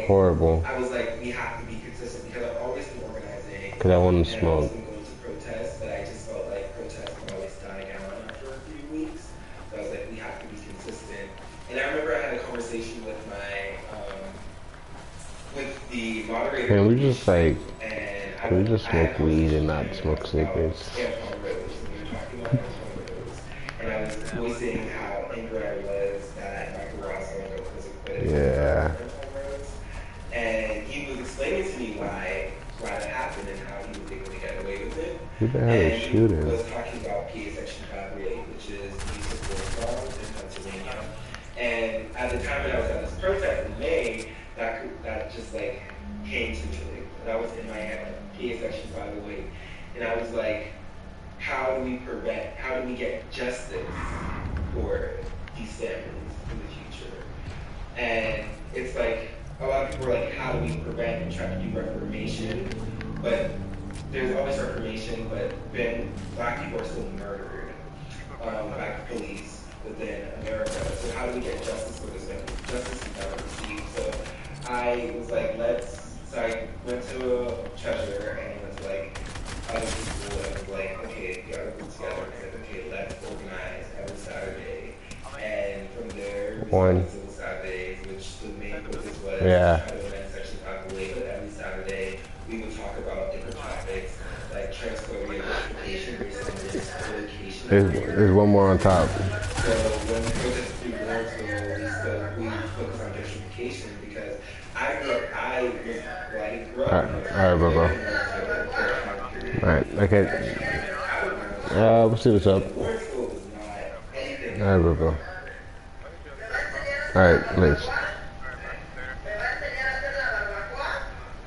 Horrible. I was like, we have to be consistent because I've always been organizing. Because I want to and I've always smoke. been going to protests, but I just felt like protests would always die down after a few weeks. So I was like, we have to be consistent. And I remember I had a conversation with with the moderator. Can we just like, and can we just smoke weed and not smoke cigarettes? And I was voicing how angry I was that Michael Roswell was acquitted. Yeah. And he was explaining to me why that happened and how he was able to get away with it. Who the hell is shooting? He was talking about PA Section 508, which is the use of war laws in Pennsylvania. And at the time when I was at this protest in May, that just like came to me. Like, that was in my head, PA Section 508. And I was like, how do we get justice for these families in the future? And it's like, a lot of people are like, how do we prevent and try to do reformation? But there's always reformation, but then Black people are still murdered by police within America. So how do we get justice for this? Justice is never received. So I was like, so I went to Treasure and went to like other people and was like, okay, we gotta put together. I said, okay, let's organize every Saturday. And from there, we started Civil Saturdays, which the main focus was Section 508, but every Saturday we would talk about different topics like transphobia, gentrification, racism, education. There's one more on top. So when we protested through Lawrenceville, we focused on gentrification because I grew up. Alright, bro. Alright, okay. We'll see what's up. Alright, bro. Alright, thanks.